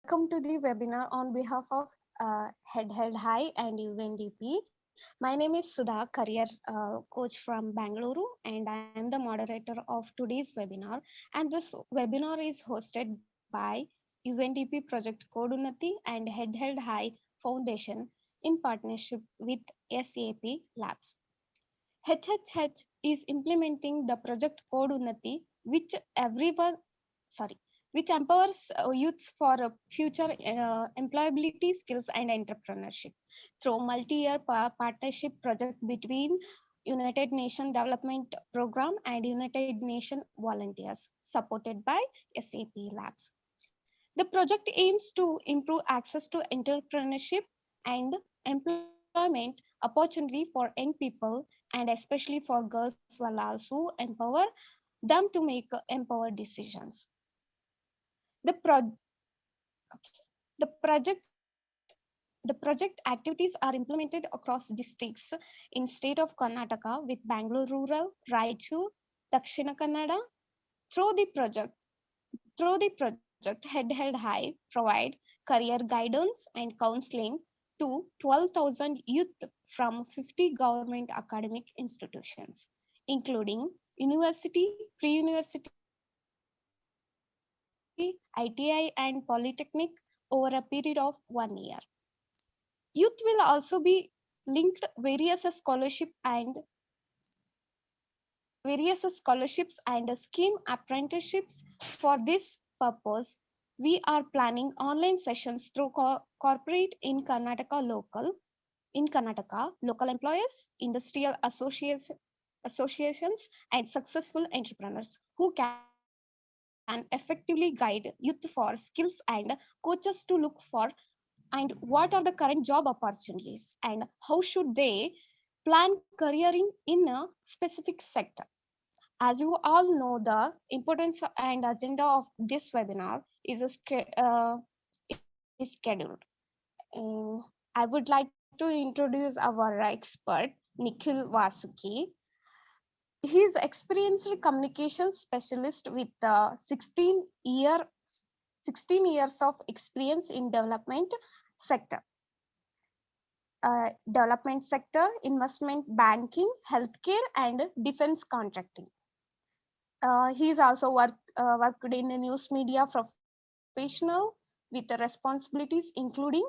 welcome to the webinar on behalf of Head Held High and UNDP. My name is Sudha, career coach from Bangalore, and I am the moderator of today's webinar. And this webinar is hosted by UNDP Project Code Unnati and Head Held High Foundation in partnership with SAP Labs. HHH is implementing the project Code Unnati, which which empowers youths for future employability skills and entrepreneurship through multi-year partnership project between United Nations Development Program and United Nations volunteers supported by SAP Labs. The project aims to improve access to entrepreneurship and employment opportunity for young people, and especially for girls, will also empower them to make empowered decisions. The, pro- okay. the project activities are implemented across districts in state of Karnataka with Bangalore Rural, Raichur, Dakshina Kannada. Through the project, Head Held High provide career guidance and counseling to 12,000 youth from 50 government academic institutions, including university, pre-university, ITI, and polytechnic over a period of 1 year. Youth will also be linked various scholarships and scheme apprenticeships. For this purpose, we are planning online sessions through corporate in Karnataka, local employers, industrial associations, and successful entrepreneurs who can effectively guide youth for skills and coaches to look for, and what are the current job opportunities, and how should they plan careering in a specific sector. As you all know, the importance and agenda of this webinar is scheduled. I would like to introduce our expert, Nikhil Vasuki. He is experienced communication specialist with 16 years of experience in sector, investment banking, healthcare, and defense contracting. He is also worked in the news media professional with the responsibilities including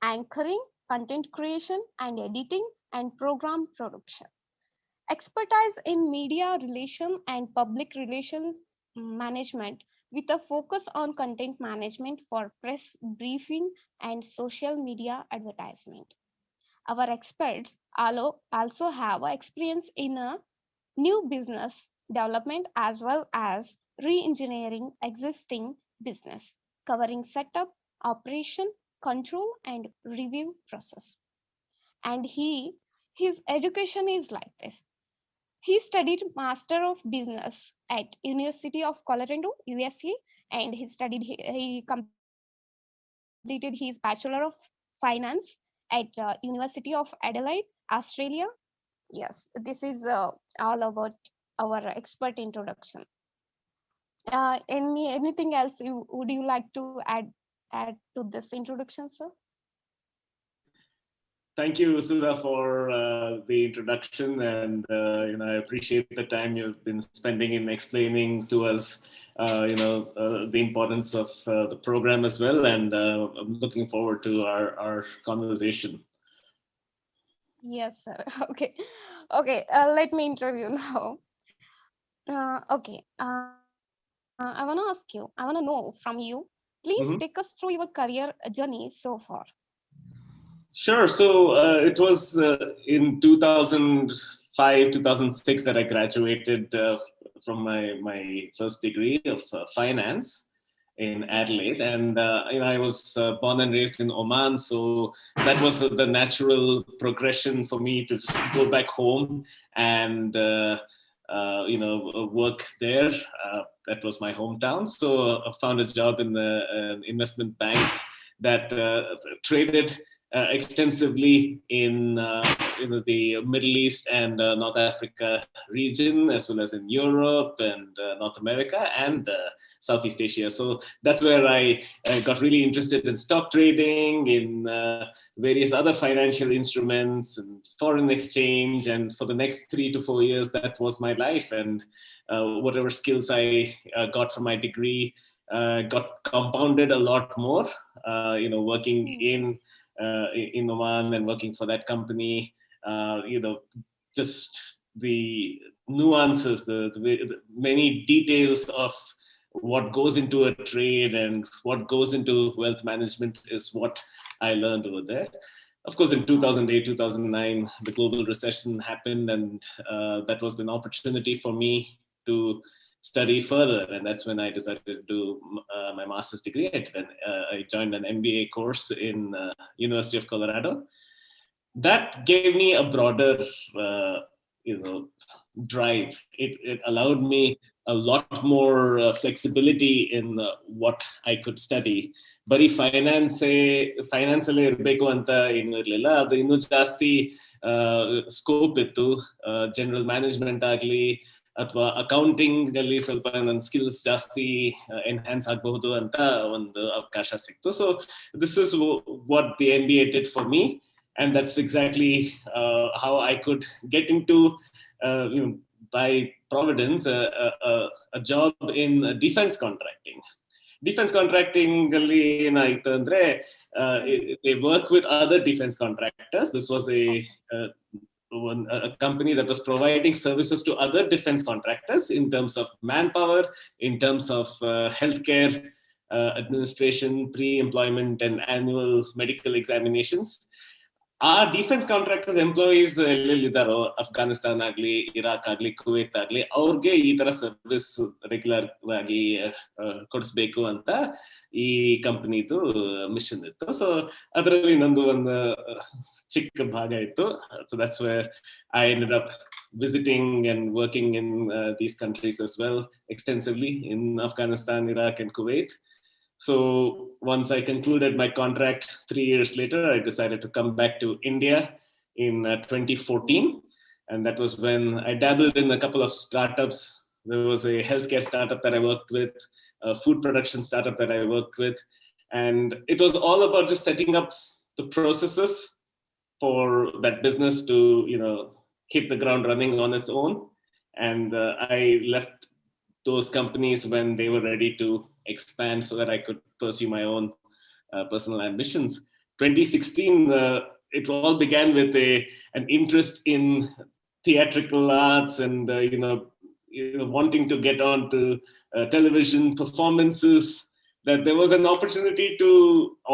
anchoring, content creation, and editing, and program production. Expertise in media relation and public relations management with a focus on content management for press briefing and social media advertisement. Our experts also have experience in a new business development as well as re-engineering existing business, covering setup, operation, control, and review process. And his education is like this. He studied Master of Business at University of Colorado, USA, and he completed his Bachelor of Finance at University of Adelaide, Australia. Yes, this is all about our expert introduction. Anything else would you like to add to this introduction, sir? Thank you, Sudha, for the introduction, and I appreciate the time you've been spending in explaining to us, the importance of the program as well. And I'm looking forward to our conversation. Yes, sir. Okay, let me interview now. Okay, I want to ask you. I want to know from you. Please take us through your career journey so far. Sure. So it was in 2005, 2006 that I graduated from my first degree of finance in Adelaide. And I was born and raised in Oman. So that was the natural progression for me to just go back home and, work there. That was my hometown. So I found a job in the investment bank that traded extensively in the Middle East and North Africa region, as well as in Europe and North America and Southeast Asia. So that's where I got really interested in stock trading, in various other financial instruments and foreign exchange. And for the next 3 to 4 years, that was my life. And whatever skills I got from my degree got compounded a lot more, working in Oman and working for that company, just the nuances, the many details of what goes into a trade and what goes into wealth management is what I learned over there. Of course, in 2008, 2009, the global recession happened, and that was an opportunity for me to study further. And that's when I decided to do my master's degree. I joined an MBA course in University of Colorado. That gave me a broader, drive. It allowed me a lot more flexibility in what I could study. ಬರೀ ಫೈನಾನ್ಸಲ್ಲೇ ಇರಬೇಕು ಅಂತ ಏನೂ ಇರಲಿಲ್ಲ. ಅದು ಇನ್ನೂ ಜಾಸ್ತಿ scope ಇತ್ತು. General management ಆಗಲಿ ಅಥವಾ ಅಕೌಂಟಿಂಗ್ ಅಲ್ಲಿ ಸ್ವಲ್ಪ ನನ್ನ ಸ್ಕಿಲ್ಸ್ ಜಾಸ್ತಿ ಎನ್ಹ್ಯಾನ್ಸ್ ಆಗಬಹುದು ಅಂತ ಒಂದು ಅವಕಾಶ ಸಿಕ್ತು. So this is what the MBA did for me, and that's exactly how I could get into by providence a job in defense contracting. Defense contracting ಅಲ್ಲಿ ಏನಾಯ್ತು ಅಂದ್ರೆ they work with other defense contractors. This was a company that was providing services to other defense contractors in terms of manpower, in terms of healthcare administration, pre-employment and annual medical examinations. ಆ defence contractors employees ಎಲ್ಲೆಲ್ಲಿದ್ದಾರೋ, Afghanistan ಆಗ್ಲಿ, Iraq ಆಗ್ಲಿ, Kuwait ಆಗ್ಲಿ, ಅವ್ರಿಗೆ ಈ ತರ service regular ಆಗಿ ಕೊಡಿಸ್ಬೇಕು ಅಂತ ಈ ಕಂಪನಿದು ಮಿಷನ್ ಇತ್ತು. ಸೊ ಅದರಲ್ಲಿ ನಂದು ಒಂದು ಚಿಕ್ಕ ಭಾಗ ಇತ್ತು. So that's where I ended up visiting and working in these countries as well extensively, in Afghanistan, Iraq and Kuwait. So once I concluded my contract 3 years later, I decided to come back to India in 2014. And that was when I dabbled in a couple of startups. There was a healthcare startup that I worked with, a food production startup that I worked with. And it was all about just setting up the processes for that business to, hit the ground running on its own. And I left those companies when they were ready to expand so that I could pursue my own personal ambitions. 2016, it all began with an interest in theatrical arts and wanting to get on to television performances, that there was an opportunity to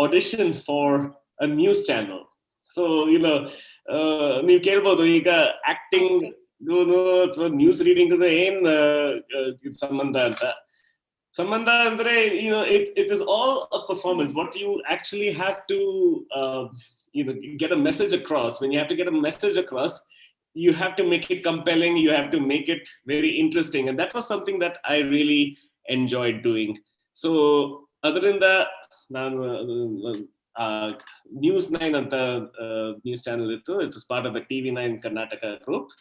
audition for a news channel. So ನೀವು ಕೇಳ್ಬೋದು, ಈಗ acting ಅಥವಾ news reading ಏನ್ ಸಂಬಂಧ ಅಂತ. ಸಂಬಂಧ ಅಂದ್ರೆ it is all a performance. What you actually have to get a message across. When you have to get a message across, you have to make it compelling, you have to make it very interesting, and that was something that I really enjoyed doing. So ಅದರಿಂದ ನಾನು news 9 ಅಂತ news channel ಇತ್ತು. It was part of the TV9 Karnataka group.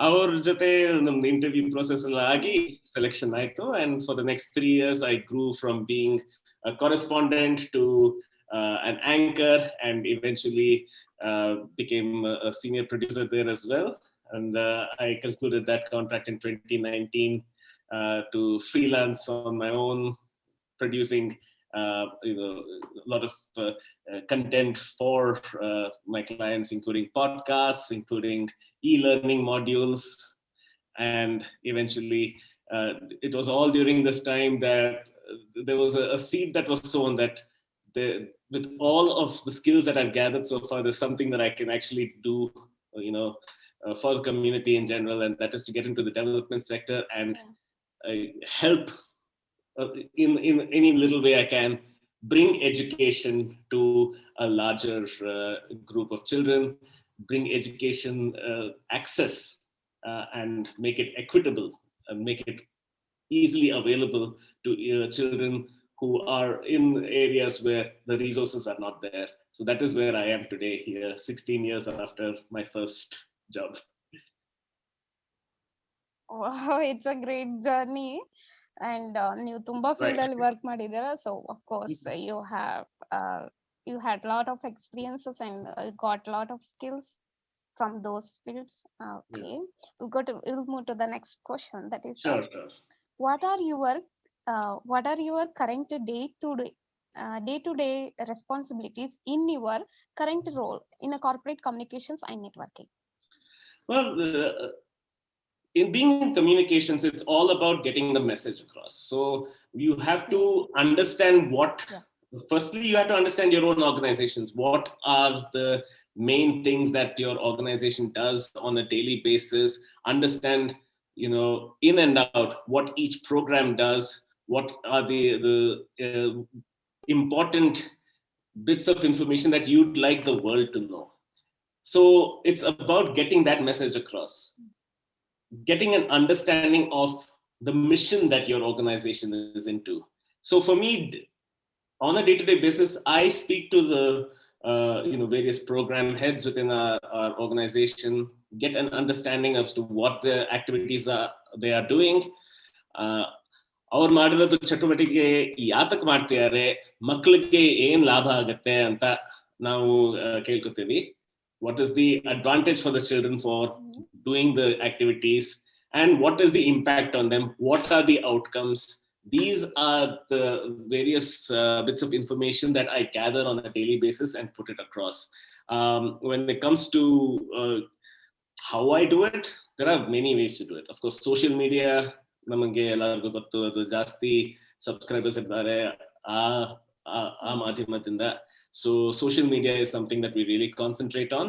ಅವ್ರ ಜೊತೆ ನಮ್ದು interview process ಎಲ್ಲ ಆಗಿ selection ಆಯ್ತು. And for the next 3 years I grew from being a correspondent to an anchor, and eventually became a senior producer there as well. And I concluded that contract in 2019 to freelance on my own, producing a lot of content for my clients, including podcasts, including e-learning modules. And eventually it was all during this time that there was a seed that was sown, that with all of the skills that I've gathered so far, there's something that I can actually do for the community in general, and that is to get into the development sector and help in any little way I can bring education to a larger group of children, bring education access and make it equitable and make it easily available to children who are in areas where the resources are not there. So that is where I am today, here 16 years after my first job. Wow, it's a great journey. And ನೀವು ತುಂಬಾ Right. Field ಅಲ್ಲಿ work ಮಾಡಿದ್ದೀರಾ, so of course you had a lot of experiences and got a lot of skills from those fields. Okay, we'll move to the next question. That is, Sure, sure. what are your current day-to-day responsibilities in your current role in a corporate communications and networking? Well, in being in communications, it's all about getting the message across. So you have to understand firstly, you have to understand your own organizations. What are the main things that your organization does on a daily basis? Understand, in and out, what each program does, what are the important bits of information that you'd like the world to know. So it's about getting that message across, getting an understanding of the mission that your organization is into. So for me, on a day-to-day basis, I speak to the various program heads within our organization, get an understanding as to what the activities they are doing. ಅವ್ರು ಮಾಡಿರೋದು ಚಟುವಟಿಕೆ ಯಾತಕ್ ಮಾಡ್ತಿದ್ದಾರೆ, ಮಕ್ಕಳಿಗೆ ಏನ್ ಲಾಭ ಆಗತ್ತೆ ಅಂತ ನಾವು ಕೇಳ್ಕೊತೀವಿ. What is the advantage for the children for doing the activities, and what is the impact on them? What are the outcomes? These are the various bits of information that I gather on a daily basis and put it across. When it comes to how I do it, there are many ways to do it. Of course, social media, ನಮಗೆ ಎಲ್ಲರಿಗೂ ಗೊತ್ತು, ಅದು ಜಾಸ್ತಿ subscribers ಇದ್ದಾರೆ ಆ ಮಾಧ್ಯಮದಿಂದ. So social media is something that we really concentrate on,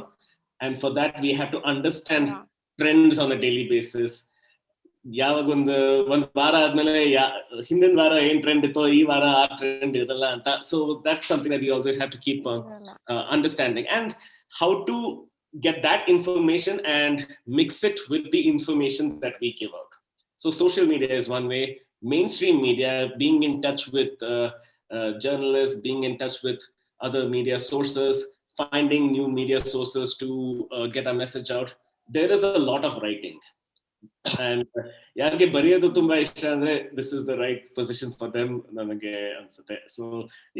and for that we have to understand trends on a daily basis. ಯಾವಾಗ ಒಂದು ವಾರ ಆದ್ಮೇಲೆ ಹಿಂದಿನ ವಾರ ಏನ್ ಟ್ರೆಂಡ್ ಇತ್ತೋ ಈ ವಾರ ಆ ಟ್ರೆಂಡ್ ಇರಲ್ಲ ಅಂತ. So that's something that we always have to keep understanding, and how to get that information and mix it with the information that we give out. So social media is one way. Mainstream media, being in touch with journalists, being in touch with other media sources, finding new media sources to get a message out. There is a lot of writing, and ಯಾರಿಗೆ ಬರೆಯೋದು ತುಂಬಾ ಇಷ್ಟ ಅಂದ್ರೆ this is the right position for them, ನನಗೆ ಅನ್ಸುತ್ತೆ. So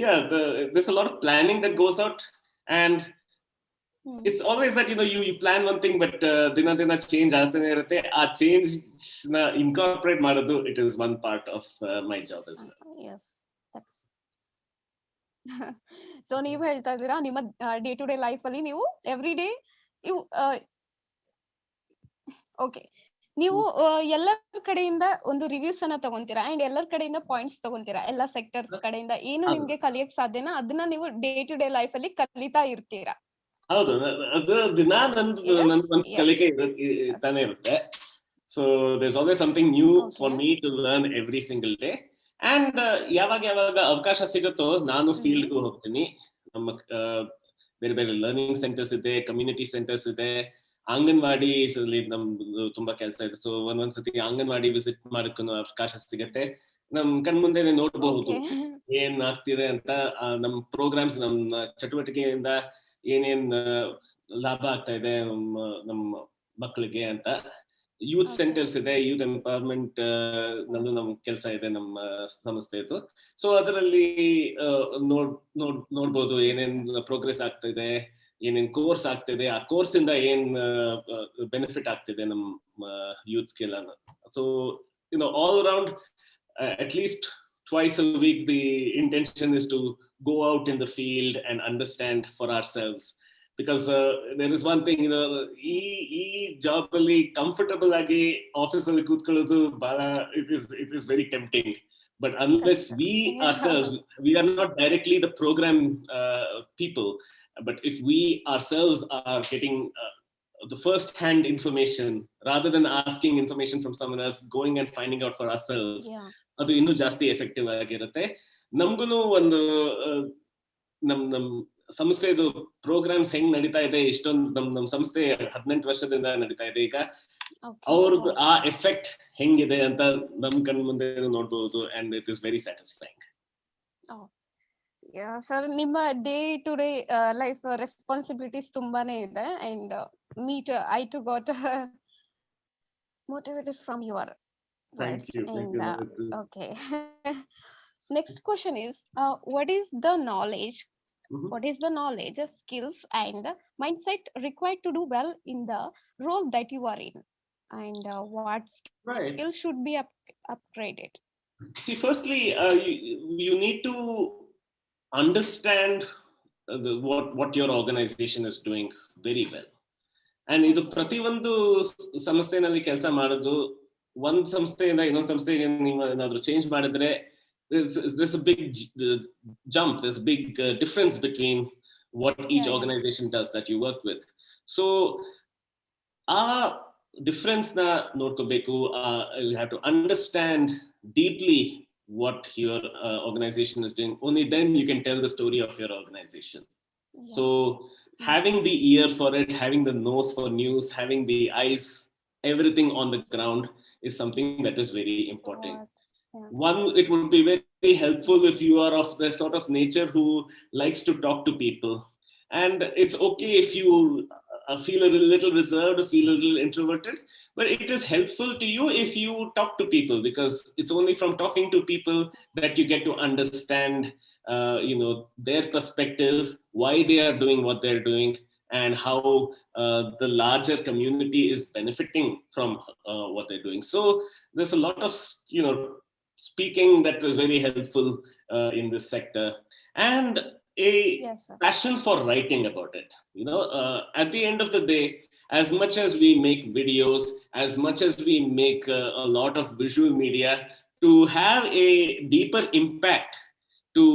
yeah, there's a lot of planning that goes out, and it's always that you plan one thing, but ದಿನ change ಆಗ್ತಾನೆ ಇರುತ್ತೆ. ಆ change ನ incorporate ಮಾಡೋದು, it is one part of my job as well. Yes, that's so ನೀವು ಹೇಳ್ತಾ ಇದ್ದೀರಾ ನಿಮ್ಮ ಡೇ ಟು ಡೇ ಲೈಫ್ ಅಲ್ಲಿ ನೀವು ಎವ್ರಿ ಡೇ ನೀವು ಎಲ್ಲರ ಕಡೆಯಿಂದ ಒಂದು ರಿವ್ಯೂಸ್ ಅನ್ನ ತಗೊಂತೀರಾ, ಅಂಡ್ ಎಲ್ಲರ ಕಡೆಯಿಂದ ಪಾಯಿಂಟ್ಸ್ ತಗೊಂತೀರಾ, ಎಲ್ಲಾ ಸೆಕ್ಟರ್ಸ್ ಕಡೆಯಿಂದ ಏನು ನಿಮ್ಗೆ ಕಲಿಯಕ್ ಸಾಧ್ಯನಾ ಅದನ್ನ ನೀವು ಡೇ ಟು ಡೇ ಲೈಫ್ ಅಲ್ಲಿ ಕಲಿತಾ ಇರ್ತೀರಾ. ಹೌದು, ಅದು ದಿನ ನಂದು ಕಲಿಕೆ ತಾನೇ ಇರುತ್ತೆ. So there's always something new for me to learn every single day. And ಯಾವಾಗ ಅವಕಾಶ ಸಿಗುತ್ತೋ ನಾನು ಫೀಲ್ಡ್ಗೂ ಹೋಗ್ತೀನಿ. ನಮ್ಮ ಬೇರೆ ಬೇರೆ ಲರ್ನಿಂಗ್ ಸೆಂಟರ್ಸ್ ಇದೆ, ಕಮ್ಯುನಿಟಿ ಸೆಂಟರ್ಸ್ ಇದೆ, ಅಂಗನವಾಡಿ ನಮ್ದು ತುಂಬಾ ಕೆಲಸ ಇದೆ. ಸೊ ಒಂದೊಂದ್ಸತಿ ಅಂಗನವಾಡಿ ವಿಸಿಟ್ ಮಾಡಕ್ಕೂ ಅವಕಾಶ ಸಿಗತ್ತೆ. ನಮ್ ಕಣ್ಮುಂದೆ ನೋಡ್ಬಹುದು ಏನ್ ಆಗ್ತಿದೆ ಅಂತ, ನಮ್ ಪ್ರೋಗ್ರಾಮ್ಸ್, ನಮ್ಮ ಚಟುವಟಿಕೆಯಿಂದ ಏನೇನ್ ಲಾಭ ಆಗ್ತಾ ಇದೆ ನಮ್ಮ ಮಕ್ಕಳಿಗೆ ಅಂತ. ಯೂತ್ ಸೆಂಟರ್ಸ್ ಇದೆ, ಯೂತ್ ಎಂಪವರ್ಮೆಂಟ್ ನಲ್ಲೂ ನಮ್ ಕೆಲಸ ಇದೆ ನಮ್ಮ ಸಂಸ್ಥೆದು. ಸೊ ಅದರಲ್ಲಿ ನೋಡ್ಬೋದು ಏನೇನ್ ಪ್ರೋಗ್ರೆಸ್ ಆಗ್ತಾ ಇದೆ, ಏನೇನ್ ಕೋರ್ಸ್ ಆಗ್ತಿದೆ, ಆ ಕೋರ್ಸ್ ಇಂದ ಏನ್ ಬೆನಿಫಿಟ್ ಆಗ್ತಿದೆ ನಮ್ಮ ಯೂತ್ಸ್ಗೆಲ್ಲ. So all around, at least twice a week, the intention is to go out in the field and understand for ourselves. Because there is one thing, ಈ ಜಾಬ್ ಅಲ್ಲಿ ಕಂಫರ್ಟಬಲ್ ಆಗಿ ಆಫೀಸ್ ಅಲ್ಲಿ ಕೂತ್ಕೊಳ್ಳೋದು ಬಹಳ it is very tempting. But unless we ourselves, we are not directly the program people, but if we ourselves are getting the first hand information rather than asking information from someone else, going and finding out for ourselves, ಅದು ಇನ್ನೂ ಜಾಸ್ತಿ effective ಆಗಿರುತ್ತೆ. ನಮ್ಗೂ ಒಂದು ನಮ್ ಸಂಸ್ಥೆದು programmes ಹೆಂಗ್ ನಡೀತಾ ಇದೆ, ಇಷ್ಟೊಂದು ನಮ್ ಸಂಸ್ಥೆ 18 ವರ್ಷದಿಂದ ನಡೀತಾ ಇದೆ ಈಗ, ಅವ್ರದ್ದು ಆ ಎಫೆಕ್ಟ್ ಹೆಂಗಿದೆ ಅಂತ ನಮ್ ಕಣ್ ಮುಂದೆ ನೋಡ್ಬೋದು, and it is very satisfying. Oh, yeah, sir. ನಿಮ್ಮ day to day life responsibilities ತುಂಬಾನೇ ಇದೆ and I too got motivated from your Thank words. you. Thank And you. No, it is. okay, next question is, what is the knowledge? Mhm. What is the knowledge, skills, and mindset required to do well in the role that you are in? And what skills should Right. be upgraded? See, firstly, you need to understand what your organization is doing very well. And ಇದು Okay. ಪ್ರತಿಯೊಂದು ಸಂಸ್ಥೆನಲ್ಲಿ ಕೆಲಸ ಮಾಡೋದು, ಒಂದ್ ಸಂಸ್ಥೆಯಿಂದ ಇನ್ನೊಂದು ಸಂಸ್ಥೆಗೆ ನೀವು ಏನಾದ್ರು ಚೇಂಜ್ ಮಾಡಿದ್ರೆ there's a big jump, there's a big difference between what each Yeah, yeah. organization does that you work with. So ಆ ಡಿಫ್ರೆನ್ಸ್ ನ ನೋಡ್ಕೋಬೇಕು. You have to understand deeply what your organization is doing. Only then you can tell the story of your organization. So Yeah. Mm. having the ear for it, having the nose for news, having the eyes, everything on the ground is something that is very important. What? Yeah. One, it would be very helpful if you are of the sort of nature who likes to talk to people. And it's okay if you feel a little reserved or feel a little introverted, but it is helpful to you if you talk to people, because it's only from talking to people that you get to understand their perspective, why they are doing what they're doing, and how the larger community is benefiting from what they're doing. So there's a lot of speaking that was very helpful in this sector, and a Yes, sir. passion for writing about it. At the end of the day, as much as we make videos, as much as we make a lot of visual media, to have a deeper impact, to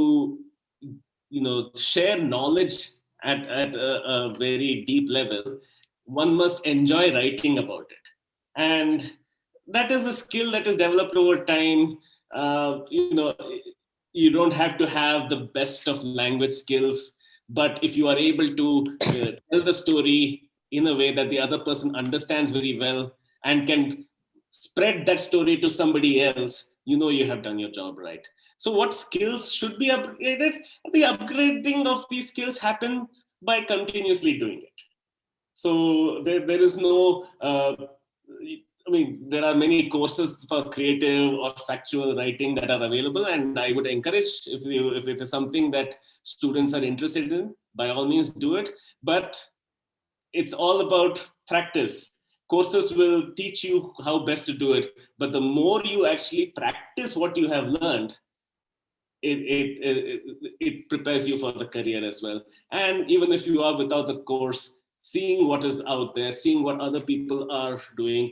share knowledge at a very deep level, one must enjoy writing about it. And that is a skill that is developed over time. You don't have to have the best of language skills, but if you are able to tell the story in a way that the other person understands very well and can spread that story to somebody else, you have done your job right. So what skills should be upgraded? The upgrading of these skills happens by continuously doing it. So there is no there are many courses for creative or factual writing that are available, and I would encourage, if it is something that students are interested in, by all means do it. But it's all about practice. Courses will teach you how best to do it, but the more you actually practice what you have learned, it prepares you for the career as well. And even if you are without the course, seeing what is out there, seeing what other people are doing,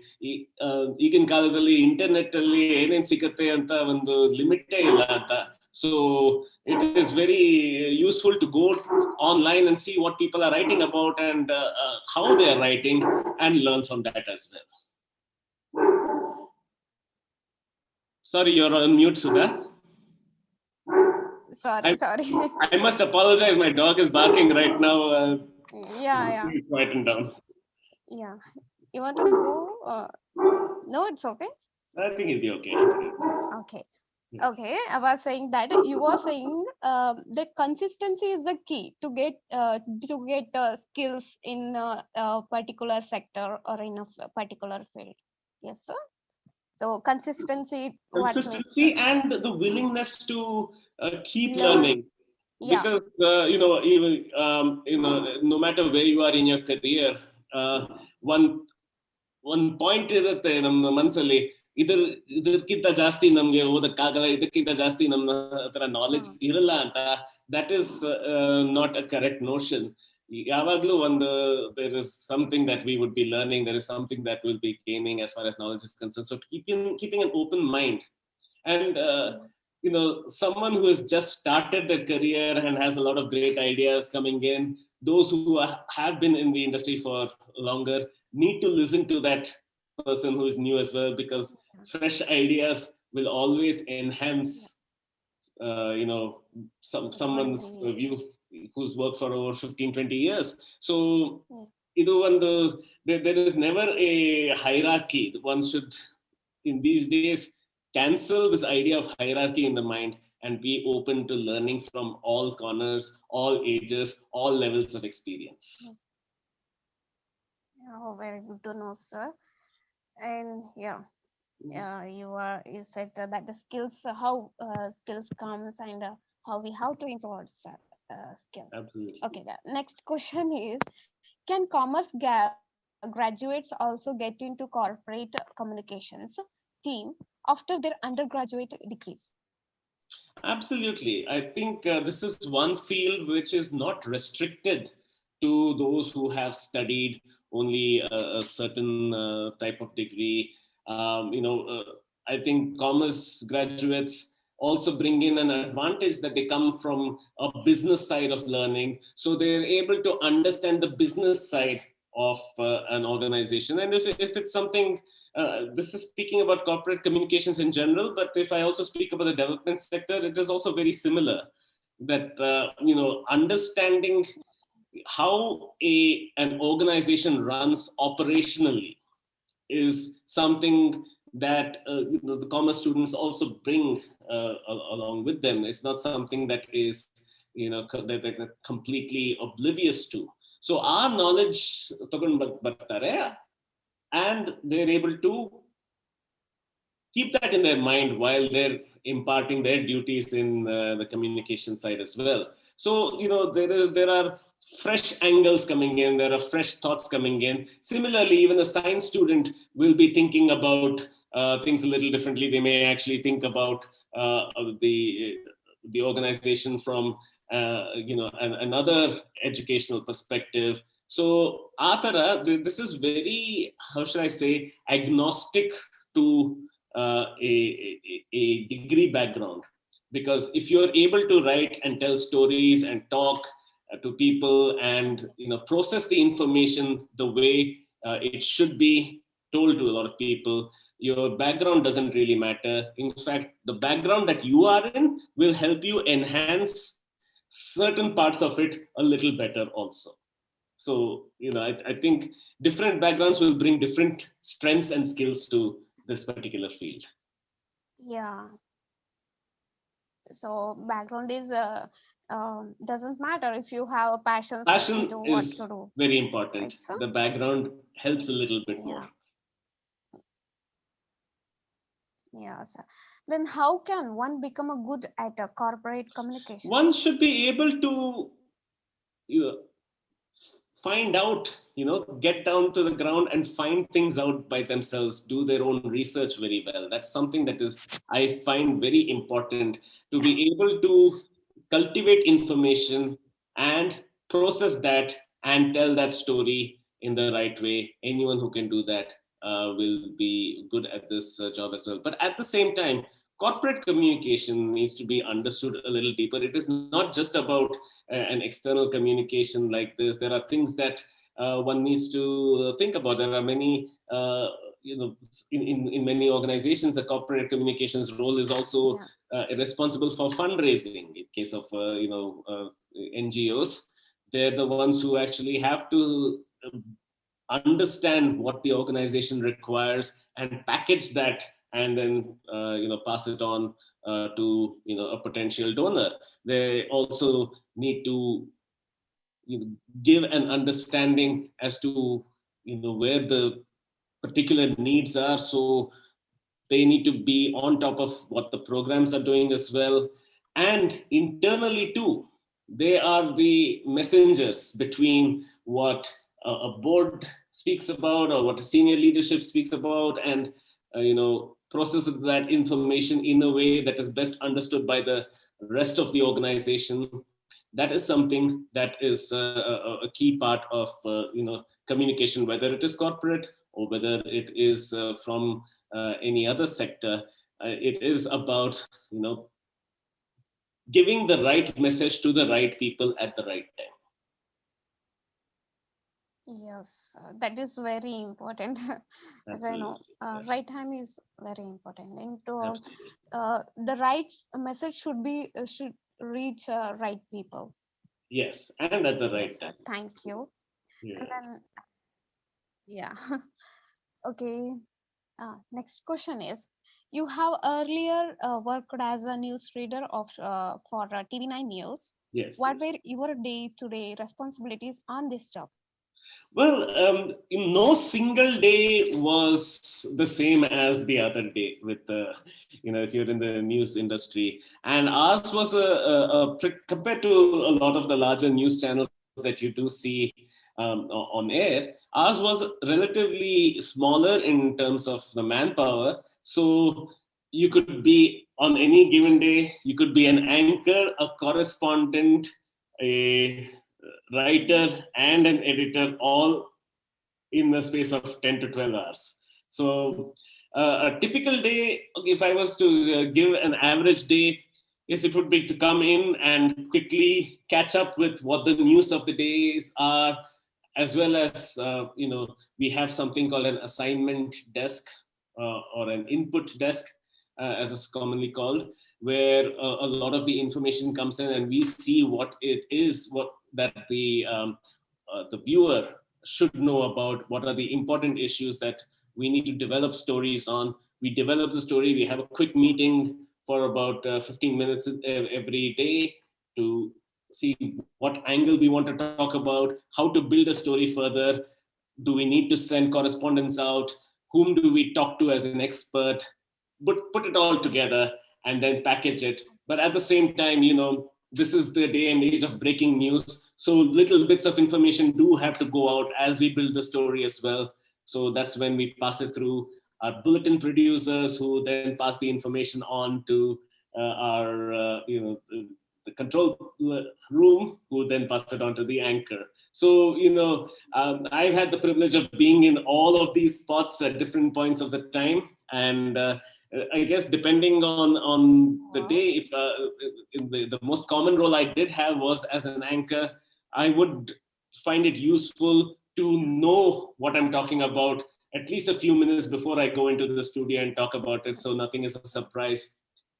ಈಗಿನ ಕಾಲದಲ್ಲಿ internet ಅಲ್ಲಿ ಏನೇನ್ ಸಿಗತ್ತೆ ಅಂತ ಒಂದು ಲಿಮಿಟೇ ಇಲ್ಲ ಅಂತ. So it is very useful to go online and see what people are writing about, and how they are writing, and learn from that as well. Sorry, you're on mute, Sudha. Sorry. I must apologize. My dog is barking right now. Yeah. Please quieten down. Yeah. You want to go? No, it's okay. I think it'll be okay. Okay. Okay. I was saying that you were saying that consistency is the key to get skills in a particular sector or in a particular field. Yes, sir. So consistency, what makes Consistency us and the willingness to keep learn? learning, Yeah. because even no matter where you are in your career, uh, one point ಇರುತ್ತೆ ನಮ್ಮ ಮನಸ್ಸಲ್ಲಿ, ಇದಕ್ಕಿಂತ ಜಾಸ್ತಿ ನಮ್ಗೆ ಓದಕ್ಕಾಗಲ್ಲ, ಇದಕ್ಕಿಂತ ಜಾಸ್ತಿ ನಮ್ಮ ಹತ್ರ ನಾಲೆಜ್ ಇರಲ್ಲ ಅಂತ. That is not a correct notion. ಯಾವಾಗ್ಲೂ ಒಂದು there is something that we would be learning, there is something that we'll be gaining as far as knowledge is concerned. So keeping an open mind, and someone who has just started their career and has a lot of great ideas coming in, those who have been in the industry for longer need to listen to that person who is new as well, because fresh ideas will always enhance someone's view who's worked for over 15-20 years. So idu ಒಂದು there is never a hierarchy. One should, in these days, cancel this idea of hierarchy in the mind and be open to learning from all corners, all ages, all levels of experience. Oh, very good to know, sir. And yeah, you said that the skills, how skills comes, and how we have to improve our skills. Absolutely. Okay, the next question is, can commerce graduates also get into corporate communications team after their undergraduate degrees? Absolutely. I think this is one field which is not restricted to those who have studied only a certain type of degree. I think commerce graduates also bring in an advantage that they come from a business side of learning. So they're able to understand the business side of an organization. And if it's something this is speaking about corporate communications in general, but if I also speak about the development sector, it is also very similar. That understanding how an organization runs operationally is something that the commerce students also bring along with them. It's not something that is that they're completely oblivious to. So our knowledge and they're able to keep that in their mind while they're imparting their duties in the communication side as well. So there are fresh angles coming in, there are fresh thoughts coming in. Similarly, even a science student will be thinking about things a little differently. They may actually think about the organization from another educational perspective. So Atara, this is very, how should I say, agnostic to a degree background, because if you're able to write and tell stories and talk to people and process the information the way it should be told to a lot of people, your background doesn't really matter. In fact, the background that you are in will help you enhance certain parts of it a little better also. So I think different backgrounds will bring different strengths and skills to this particular field. Yeah. So background is doesn't matter if you have a passion Passion into what to is do, very important. right? So The background helps a little bit more. yeah, yeah. So then, how can one become a good at a corporate communication? One should be able to you find out, get down to the ground and find things out by themselves, do their own research very well. That's something that is, I find very important, to be able to cultivate information and process that and tell that story in the right way. Anyone who can do that will be good at this job as well. But at the same time, corporate communication needs to be understood a little deeper. It is not just about an external communication like this. There are things that one needs to think about. There are many, in many organizations, the corporate communications role is also Yeah, responsible for fundraising. In case of NGOs, they're the ones who actually have to understand what the organization requires and package that, and then pass it on to a potential donor. They also need to give an understanding as to where the particular needs are. So they need to be on top of what the programs are doing as well. And internally too, they are the messengers between what a board speaks about or what a senior leadership speaks about, and processes that information in a way that is best understood by the rest of the organization. That is something that is a key part of communication, whether it is corporate or whether it is from any other sector. It is about giving the right message to the right people at the right time. yes, that is very important. As I know, Absolutely. right time is very important, and Absolutely. the right message should be should reach right people. Yes, and at the right Yes, time. thank you. And Yes. then yeah, okay. Next question is, You have earlier worked as a newsreader for TV9 News. Yes, What yes. were your day-to-day responsibilities on this job? Well, in no single day was the same as the other day with the, if you're in the news industry. And ours was compared to a lot of the larger news channels that you do see on air, ours was relatively smaller in terms of the manpower. So you could be on any given day, you could be an anchor, a correspondent, a writer and an editor all in the space of 10 to 12 hours. So a typical day, if I was to give an average day, yes, it would be to come in and quickly catch up with what the news of the days are, as well as, we have something called an assignment desk or an input desk, as it's commonly called, where a lot of the information comes in and we see what it is, what that the viewer should know about, what are the important issues that we need to develop stories on. We develop the story, we have a quick meeting for about 15 minutes every day to see what angle we want to talk about, how to build a story further. Do we need to send correspondence out? Whom do we talk to as an expert? Put it all together and then package it. But at the same time, this is the day and age of breaking news. So little bits of information do have to go out as we build the story as well. So that's when we pass it through our bulletin producers, who then pass the information on to our, the control room, who then pass it on to the anchor. So, I've had the privilege of being in all of these spots at different points of the time. And I guess depending on the Wow. day, if the most common role I did have was as an anchor, I would find it useful to know what I'm talking about at least a few minutes before I go into the studio and talk about it, so nothing is a surprise.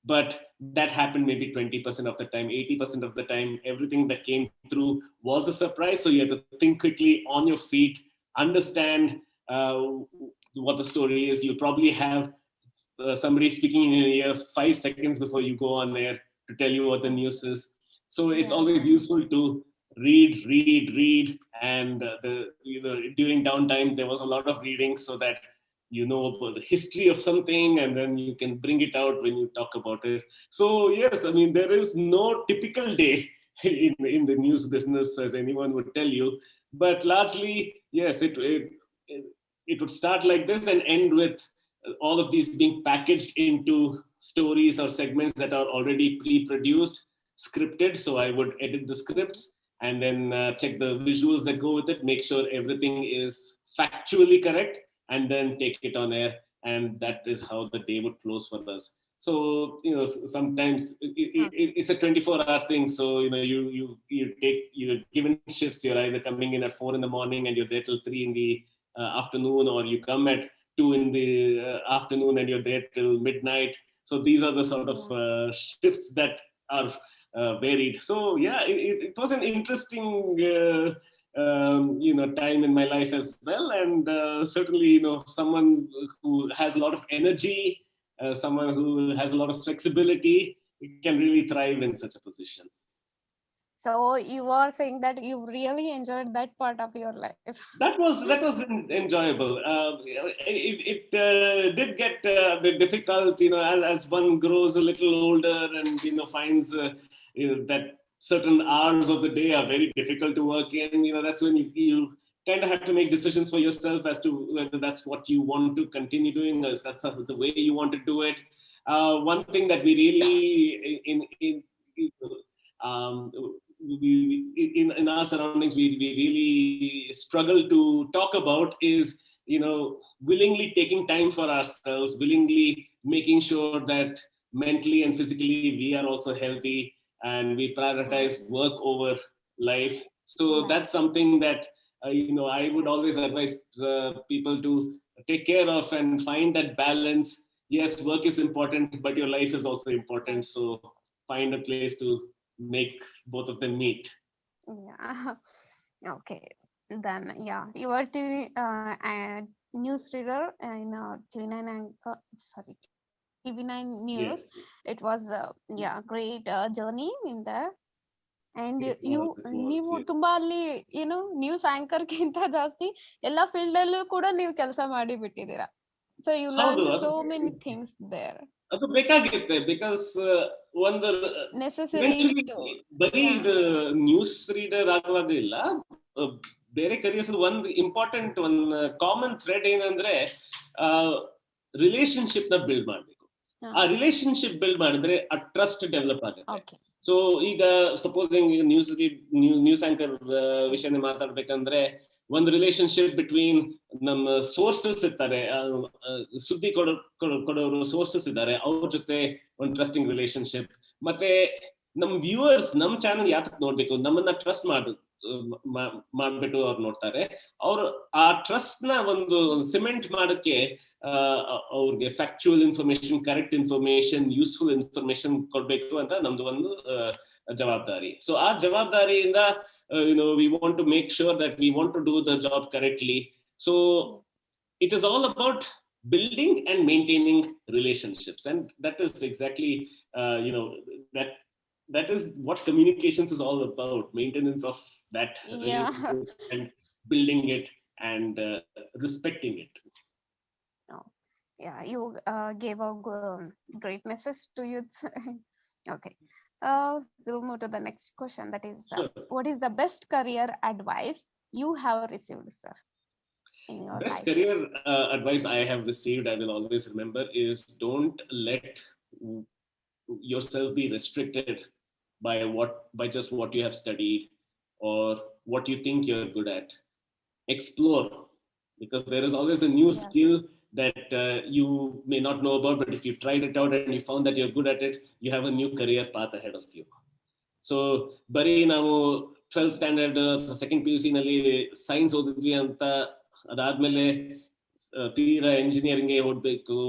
But that happened maybe 20% of the time. 80% of the time, everything that came through was a surprise. So you have to think quickly on your feet, understand what the story is. You probably have somebody speaking in your ear 5 seconds before you go on air to tell you what the news is. So it's always Yes. useful to read, and during downtime there was a lot of reading, so that you know about the history of something, and then you can bring it out when you talk about it. So yes, I mean, there is no typical day in the news business, as anyone would tell you, but largely yes, it would start like this and end with all of these being packaged into stories or segments that are already pre-produced, scripted. So I would edit the scripts and then check the visuals that go with it, make sure everything is factually correct, and then take it on air. And that is how the day would close for us. So sometimes it's a 24-hour thing. So you're given shifts. You're either coming in at 4 in the morning and you're there till 3 in the afternoon, or you come at 2 in the afternoon and you're there till midnight. So these are the sort of shifts that are varied. So yeah, it was an interesting time in my life as well, and certainly someone who has a lot of energy, someone who has a lot of flexibility, can really thrive in such a position. So you are saying that you really enjoyed that part of your life. That was enjoyable. It did get a bit difficult, as one grows a little older and finds that certain hours of the day are very difficult to work in. That's when you kind of have to make decisions for yourself as to whether that's what you want to continue doing, or is that the way you want to do it. One thing that we really um, in our surroundings we really struggle to talk about is willingly taking time for ourselves, willingly making sure that mentally and physically we are also healthy, and we prioritize work over life. So Yeah. that's something that I would always advise people to take care of and find that balance. Yes, work is important, but your life is also important. Yes. So find a place to make both of them meet. Yeah. Okay. Then yeah, you were a newsreader in TV9 anchor. Sorry, TV9 TV9 News. Yes, It was great journey in there. And it was, ನೀವು yes. ತುಂಬಾ ಅಲ್ಲಿ ಏನು news anchor ಗಿಂತ ಜಾಸ್ತಿ ಎಲ್ಲಾ field ಅಲ್ಲೂ ಕೂಡ ನೀವು ಕೆಲಸ ಮಾಡಿ ಬಿಟ್ಟಿದ್ದೀರಾ. ಸೊ ಯು ಲರ್ನ್ ಹೌದು, ಸೋ ಮೆನಿ ಥಿಂಗ್ಸ್ ದೇರ್. ಅದು ಬೇಕಾಗಿತ್ತೆ. ಬಿಕಾಸ್ ಒಂದು ನೆಸೆಸರಿ eventually ಇತ್ತು. ಬರೀ ಇದು ನ್ಯೂಸ್ ರೀಡರ್ ಆಗುವಾಗ ಇಲ್ಲ, ಬೇರೆ ಕರಿಯರ್ಸ್ ಒಂದು ಇಂಪಾರ್ಟೆಂಟ್ ಒಂದು ಕಾಮನ್ ಥ್ರೆಡ್ ಏನಂದ್ರೆ ರಿಲೇಶನ್ಶಿಪ್ ನ ಬಿಲ್ಡ್ ಮಾಡ್ಬೇಕು. ಆ ರಿಲೇಶನ್ಶಿಪ್ ಬಿಲ್ಡ್ ಮಾಡಿದ್ರೆ ಆ ಟ್ರಸ್ಟ್ ಡೆವಲಪ್ ಆಗುತ್ತೆ. ಸೊ ಈಗ ಸಪೋಸಿಂಗ್ ನ್ಯೂಸ್ ಆಂಕರ್ ವಿಷಯನೇ ಮಾತಾಡ್ಬೇಕಂದ್ರೆ ಒಂದು ರಿಲೇಶನ್ಶಿಪ್ ಬಿಟ್ವೀನ್ ನಮ್ಮ ಸೋರ್ಸಸ್ ಇರ್ತಾರೆ, ಸುದ್ದಿ ಕೊಡೋರು ಸೋರ್ಸಸ್ ಇದ್ದಾರೆ, ಅವ್ರ ಜೊತೆ ಒಂದು ಟ್ರಸ್ಟಿಂಗ್ ರಿಲೇಶನ್ಶಿಪ್. ಮತ್ತೆ ನಮ್ ವ್ಯೂವರ್ಸ್ ನಮ್ ಚಾನಲ್ ಯಾತಕ್ ನೋಡ್ಬೇಕು, ನಮ್ಮನ್ನ ಟ್ರಸ್ಟ್ ಮಾಡ್ಬಿಟ್ಟು ಅವ್ರು ನೋಡ್ತಾರೆ. ಅವ್ರು ಆ ಟ್ರಸ್ಟ್ ನ ಒಂದು ಸಿಮೆಂಟ್ ಮಾಡಕ್ಕೆ ಅವ್ರಿಗೆ factual information, correct information, useful information ಕೊಡ್ಬೇಕು ಅಂತ ನಮ್ದು ಒಂದು ಜವಾಬ್ದಾರಿ. ಸೊ ಆ ಜವಾಬ್ದಾರಿಯಿಂದ we want to make sure that we want to do the job correctly. So it is all about building and maintaining relationships, and that is exactly that is what communications is all about, maintenance of that relationship and building it and respecting it. You gave a great message to youths. Okay, we'll move to the next question, that is what is the best career advice you have received, sir, in your best life? Career advice I have received, I will always remember, is don't let yourself be restricted by just what you have studied or what you think you're good at. Explore, because there is always a new skill that you may not know about, but if you tried it out and you found that you're good at it, you have a new career path ahead of you. So bari ನಾವು 12th standard second PUC ನಲ್ಲಿ science ಓದಿದ್ವಿ ಅಂತ ಅದಾದ್ಮೇಲೆ ತೀರಾ engineering ಓದ್ಬೇಕು,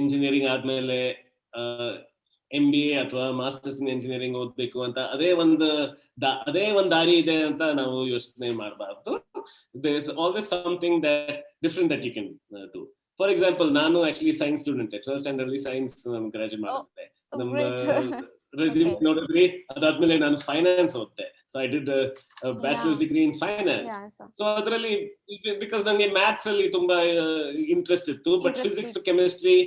engineering ಆದ್ಮೇಲೆ MBA ಅಥವಾ masters in engineering ಓದ್ಬೇಕು ಅಂತ ಅದೇ ಒಂದು ದಾರಿ ಇದೆ ಅಂತ ನಾವು ಯೋಚನೆ ಮಾಡಬಾರ್ದು. There is always something that different that you can do. For example, ನಾನು actually science student, 12th standard ಅಲ್ಲಿ ಸೈನ್ಸ್ ಗ್ರಾಜುಯೇಟ್ ಮಾಡಿದ್ದೆ. ನಮ್ಮ ರೆಸ್ಯೂಮ್ ನೋಡಿದ್ರಿ, ಅದಾದ್ಮೇಲೆ ನಾನು ಫೈನಾನ್ಸ್ ಓದ್ದೆ. So I did bachelor's degree in finance. So ಅದರಲ್ಲಿ ಬಿಕಾಸ್ ನಂಗೆ ಮ್ಯಾಥ್ಸ್ ಅಲ್ಲಿ ತುಂಬಾ ಇಂಟ್ರೆಸ್ಟ್ ಇತ್ತು, but physics, chemistry,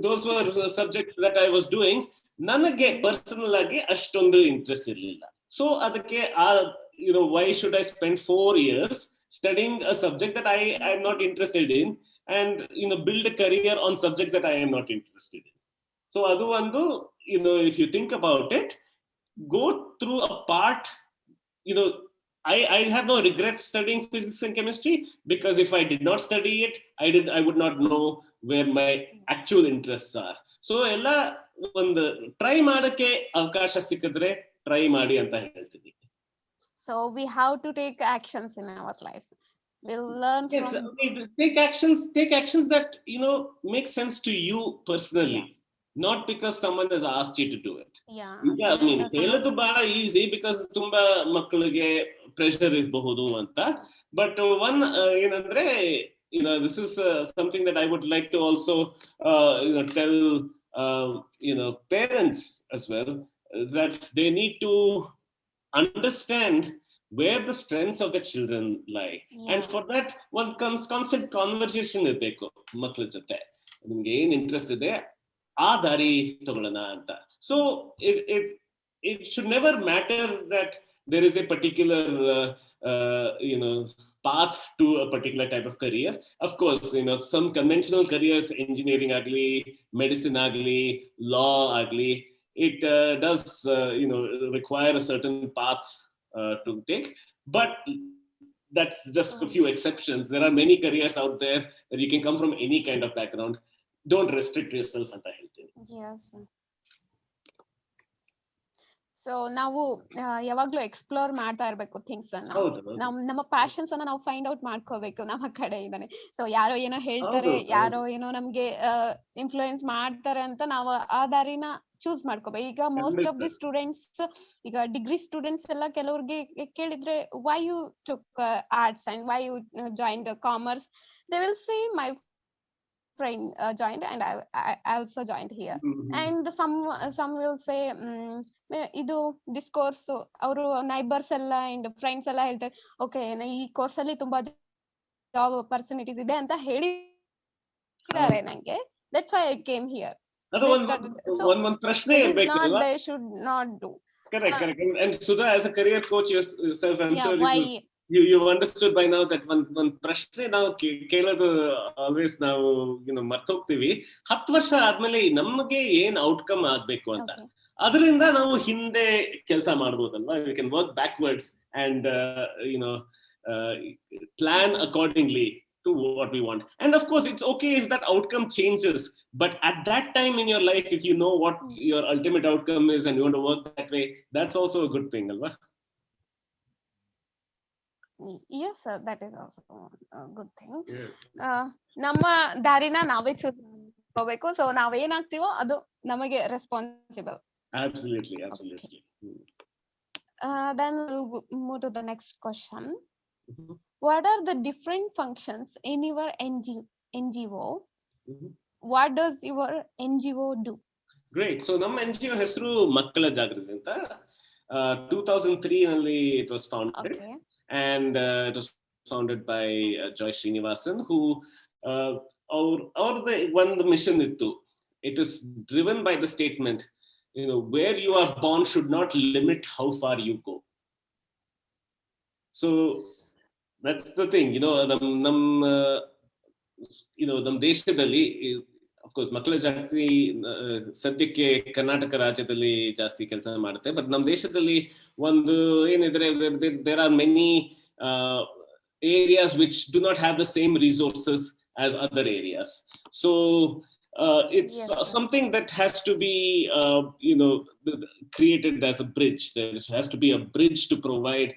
those were subjects that I was doing. ನನಗೆ ಪರ್ಸನಲ್ ಆಗಿ ಅಷ್ಟೊಂದು ಇಂಟ್ರೆಸ್ಟ್ ಇರಲಿಲ್ಲ. ಸೊ ಅದಕ್ಕೆ why should I spend 4 years studying a subject that I am not interested in, and build a career on subjects that I am not interested in. So adu ಒಂದು, if you think about it, go through a part. I have no regrets studying physics and chemistry, because if I did not study it, I would not know where my actual interests are. So ಎಲ್ಲ ಒಂದು try ಮಾಡಕ್ಕೆ ಅವಕಾಶ ಸಿಕ್ಕಿದ್ರೆ try ಮಾಡಿ ಅಂತ ಹೇಳ್ತೀನಿ. So we have to take actions in our life. We'll learn from take actions that make sense to you personally, not because someone has asked you to do it. I mean, ಹೇಳೋದು ಬಹಳ easy, because ತುಂಬಾ ಮಕ್ಕಳಿಗೆ pressure ಇರಬಹುದು ಅಂತ. But ಏನಂದ್ರೆ, this is something that I would like to also tell parents as well, that they need to understand where the strengths of the children lie. And for that, one constant conversation ಇರಬೇಕು ಮಕ್ಕಳ ಜೊತೆ. ನಿಮ್ಗೆ ಏನ್ interest ಇದೆ, ಆ ದಾರಿ ತಗೊಳ್ಳೋಣ ಅಂತ. So it should never matter that there is a particular path to a particular type of career. Of course, some conventional careers, engineering agli, medicine agli, law agli, it does require a certain path to take, but that's just a few exceptions. There are many careers out there that you can come from any kind of background. Don't restrict yourself ಅಂತ ಹೇಳ್ತೀನಿ. So ನಾವು ಯಾವಾಗ್ಲೂ explore ಮಾಡ್ತಾ ಇರ್ಬೇಕು things ಅನ್ನ. ನಮ್ಮ passions ಅನ್ನ ನಾವು ಫೈಂಡ್ ಔಟ್ ಮಾಡ್ಕೋಬೇಕು ನಮ್ಮ ಕಡೆ ಇದ್ದಾನೆ. ಸೊ ಯಾರೋ ಏನೋ ಹೇಳ್ತಾರೆ, ಯಾರೋ ಏನೋ ನಮ್ಗೆ ಇನ್ಫ್ಲೂಯೆನ್ಸ್ ಮಾಡ್ತಾರೆ ಅಂತ ನಾವು ಆ ದಾರಿನ ಚೂಸ್ ಮಾಡ್ಕೋಬೇಕು. ಈಗ ಮೋಸ್ಟ್ ಆಫ್ ದಿ ಸ್ಟೂಡೆಂಟ್ಸ್, ಈಗ ಡಿಗ್ರಿ ಸ್ಟೂಡೆಂಟ್ಸ್ ಎಲ್ಲ ಕೆಲವ್ರಿಗೆ ಕೇಳಿದ್ರೆ why you took arts and why you join the commerce, they will say my friend joined, and I also joined here. Mm-hmm. And some will say ಇದು this course ಅವರು neighbours ಎಲ್ಲ and friends ಎಲ್ಲ ಹೇಳ್ತಾರೆ, okay ಈ course ಅಲ್ಲಿ ತುಂಬಾ job opportunities ಇದೆ ಅಂತ ಹೇಳಿದ್ದಾರೆ ನಂಗೆ. That's why I came here. ಅದು They ಒಂದು started. So ಒಂದು ಪ್ರಶ್ನೆ that is ಇರ್ಬೇಕಲ್ವಾ? not, they should not do. Correct. And Sudha, as a career coach yourself, I'm Yeah, sure why? you've understood by now that ಒಂದು ಪ್ರಶ್ನೆ ನಾವು ಕೇಳೋದು always ನಾವು ಮರ್ತು ಹೋಗ್ತೀವಿ. 10 ವರ್ಷ ಆದ್ಮೇಲೆ ನಮಗೆ ಏನ್ ಔಟ್ಕಮ್ ಆಗ್ಬೇಕು ಅಂತ, ಅದರಿಂದ ನಾವು ಹಿಂದೆ ಕೆಲಸ ಮಾಡ್ಬೋದಲ್ವಾ? We can work backwards and plan accordingly to what we want. And of course, it's okay if that outcome changes. But at that time in your life, if you know what your ultimate outcome is and you want to work that way, that's also a good thing, alva? Yes, sir, that is also a good thing. Yes. ನಮ್ಮ ದಾರಿನ ನಾವೇ choose ಮಾಡ್ಕೋಬೇಕು. So ನಾವ್ ಏನಾಗ್ತೀವೋ ಅದು ನಮಗೆ responsible. Absolutely. Okay. Then we'll move to the next question. Mm-hmm. What are the different functions in your NGO? Mm-hmm. What does your NGO do? Great. So ನಮ್ಮ NGO ಹೆಸರು ಮಕ್ಕಳ ಜಾಗೃತಿ ಅಂತ. 2003 ನಲ್ಲಿ it was founded. Okay. And it was founded by Joy Srinivasan, who the one mission ittu. It is driven by the statement, where you are born should not limit how far you go. So that's the thing, ನಮ್ಮ ದೇಶದಲ್ಲಿ, of course, ಮಕ್ಕಳ ಜಾಗೃತಿ ಸದ್ಯಕ್ಕೆ ಕರ್ನಾಟಕ ರಾಜ್ಯದಲ್ಲಿ ಜಾಸ್ತಿ ಕೆಲಸ ಮಾಡುತ್ತೆ. But ನಮ್ಮ ದೇಶದಲ್ಲಿ ಒಂದು ಏನಿದ್ರೆ, there are many areas which do not have the same resources as other areas. So it's something that has to be created as a bridge. There has to be a bridge to provide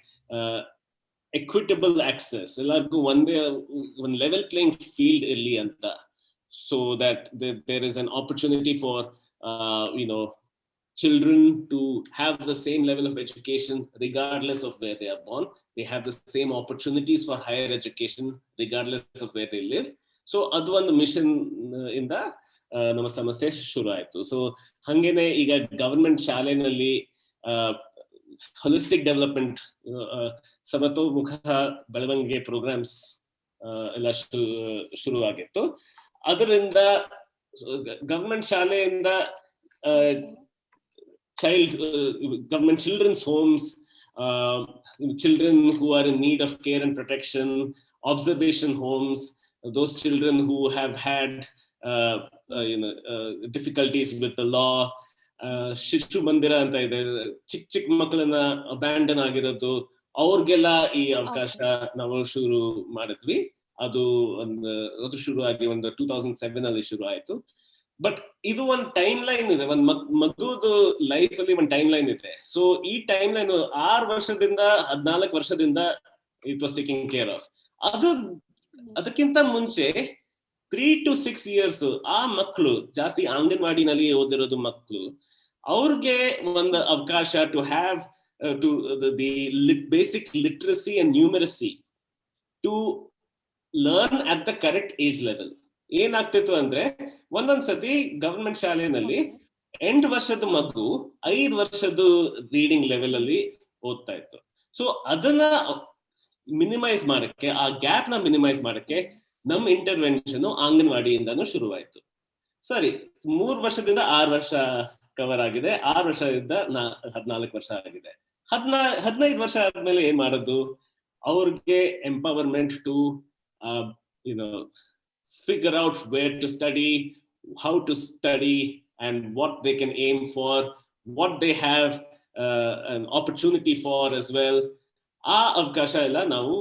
equitable access. ಎಲ್ಲರಿಗೂ one level playing field irli anta, so that there is an opportunity for children to have the same level of education regardless of where they are born. They have the same opportunities for higher education regardless of where they live. So adu one mission inda ನಮ್ಮ ಸಂಸ್ಥೆ ಶುರು ಆಯ್ತು. So ಹಂಗೇನೆ ಈಗ government ಶಾಲೆನಲ್ಲಿ holistic development, ಸಮತೋಮುಖ ಬೆಳವಣಿಗೆ programmes ಎಲ್ಲ ಶುರು ಆಗಿತ್ತು. ಅದರಿಂದ ಗವರ್ಮೆಂಟ್ ಶಾಲೆಯಿಂದ government children's homes, children who are in need of care and protection, observation homes, those children who have had difficulties with the law, ಶಿಶು ಮಂದಿರ ಅಂತ ಇದೆ, ಚಿಕ್ಕ ಮಕ್ಕಳನ್ನ ಅಬ್ಯಾಂಡನ್ ಆಗಿರೋದು, ಅವ್ರಿಗೆಲ್ಲ ಈ ಅವಕಾಶ ನಾವು ಶುರು ಮಾಡಿದ್ವಿ. ಅದು ಶುರು ಆಗಿ ಒಂದು 2007 ಅಲ್ಲಿ ಶುರು ಆಯ್ತು. ಬಟ್ ಇದು ಒಂದು ಟೈಮ್ ಲೈನ್ ಇದೆ, ಒಂದು ಮಗುದು ಲೈಫ್ ಅಲ್ಲಿ ಒಂದು ಟೈಮ್ ಲೈನ್ ಇದೆ. ಸೊ ಈ ಟೈಮ್ ಲೈನ್ 6 ವರ್ಷದಿಂದ 14 ವರ್ಷದಿಂದ it was taking care of. ಅದಕ್ಕಿಂತ ಮುಂಚೆ 3 to 6 years ಆ ಮಕ್ಕಳು, ಜಾಸ್ತಿ ಅಂಗನವಾಡಿನಲ್ಲಿ ಓದಿರೋದು ಮಕ್ಕಳು, ಅವ್ರಿಗೆ ಒಂದು ಅವಕಾಶ to have to the basic literacy and numeracy to learn at the correct age level. ಏನಾಗ್ತಿತ್ತು ಅಂದ್ರೆ, ಒಂದೊಂದ್ಸತಿ ಗವರ್ಮೆಂಟ್ ಶಾಲೆನಲ್ಲಿ 8 ವರ್ಷದ ಮಗು 5 ವರ್ಷದ ರೀಡಿಂಗ್ ಲೆವೆಲ್ ಅಲ್ಲಿ ಓದ್ತಾ ಇತ್ತು. ಸೊ ಅದನ್ನ ಮಿನಿಮೈಸ್ ಮಾಡಕ್ಕೆ, ಆ ಗ್ಯಾಪ್ ನ ಮಿನಿಮೈಸ್ ಮಾಡಕ್ಕೆ ನಮ್ ಇಂಟರ್ವೆನ್ಷನ್ ಅಂಗನವಾಡಿಯಿಂದಾನು ಶುರುವಾಯ್ತು. ಸರಿ, 3 ವರ್ಷದಿಂದ 6 ವರ್ಷ ಕವರ್ ಆಗಿದೆ, 6 ವರ್ಷದಿಂದ 14 ವರ್ಷ ಆಗಿದೆ. 15 ವರ್ಷ ಆದ್ಮೇಲೆ ಏನ್ ಮಾಡೋದು? ಅವ್ರಿಗೆ empowerment to figure out where to study, how to study, and what they can aim for, what they have an opportunity for as well. ಆ ಅವಕಾಶ ಎಲ್ಲ ನಾವು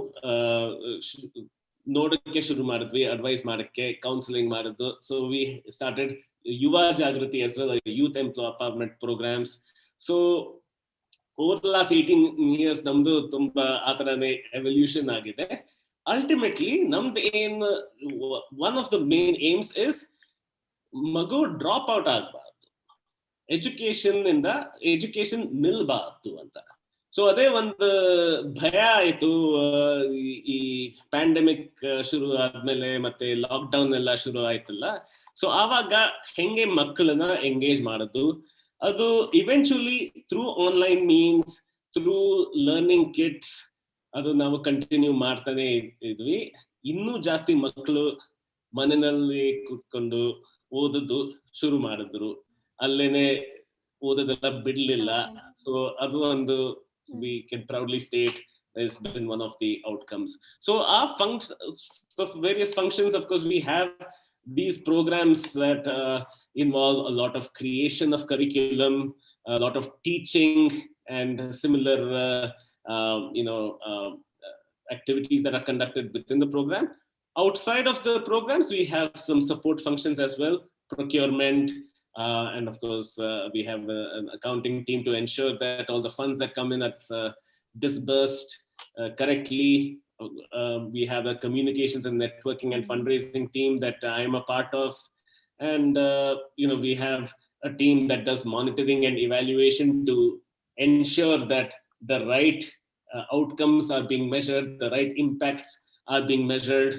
ನೋಡಕ್ಕೆ ಶುರು ಮಾಡಿದ್ವಿ, ಅಡ್ವೈಸ್ ಮಾಡಕ್ಕೆ, ಕೌನ್ಸಿಲಿಂಗ್ ಮಾಡಿದ್ದು. ಸೊ ವಿ ಸ್ಟಾರ್ಟೆಡ್ ಯುವ ಜಾಗೃತಿ as well, youth empowerment programs. So over the last 18 years ನಮ್ದು ತುಂಬಾ ಆ ತರನೇ ಎವಲ್ಯೂಷನ್ ಆಗಿದೆ. Ultimately, ನಮ್ದು ಏನ್, one of the main aims is ಮಗು ಡ್ರಾಪ್ ಔಟ್ ಆಗಬಾರ್ದು, ಎಜುಕೇಶನ್ ನಿಲ್ಬಾರ್ದು ಅಂತ. ಸೊ ಅದೇ ಒಂದು ಭಯ ಆಯ್ತು. ಈ ಪ್ಯಾಂಡಮಿಕ್ ಶುರು ಆದ್ಮೇಲೆ ಮತ್ತೆ ಲಾಕ್ಡೌನ್ ಎಲ್ಲ ಶುರು ಆಯ್ತಲ್ಲ. ಸೊ ಆವಾಗ ಹೆಂಗೆ ಮಕ್ಕಳನ್ನ ಎಂಗೇಜ್ ಮಾಡೋದು, ಅದು eventually through online means, through learning kits, ಅದು ನಾವು ಕಂಟಿನ್ಯೂ ಮಾಡ್ತಾನೆ ಇದ್ವಿ. ಇನ್ನೂ ಜಾಸ್ತಿ ಮಕ್ಕಳು ಮನೆಯಲ್ಲಿ ಕೂತ್ಕೊಂಡು ಓದೋದು ಶುರು ಮಾಡಿದ್ರು, ಅಲ್ಲೇನೆ ಓದೋದೆಲ್ಲ ಬಿಡ್ಲಿಲ್ಲ. ಸೊ ಅದು ಒಂದು we can proudly state it's been one of the outcomes. So our functions, the various functions, of course we have these programs that involve a lot of creation of curriculum, a lot of teaching and similar activities that are conducted within the program. Outside of the programs we have some support functions as well, procurement, and of course, we have an accounting team to ensure that all the funds that come in are disbursed correctly. We have a communications and networking and fundraising team that I am a part of. And, we have a team that does monitoring and evaluation to ensure that the right outcomes are being measured, the right impacts are being measured.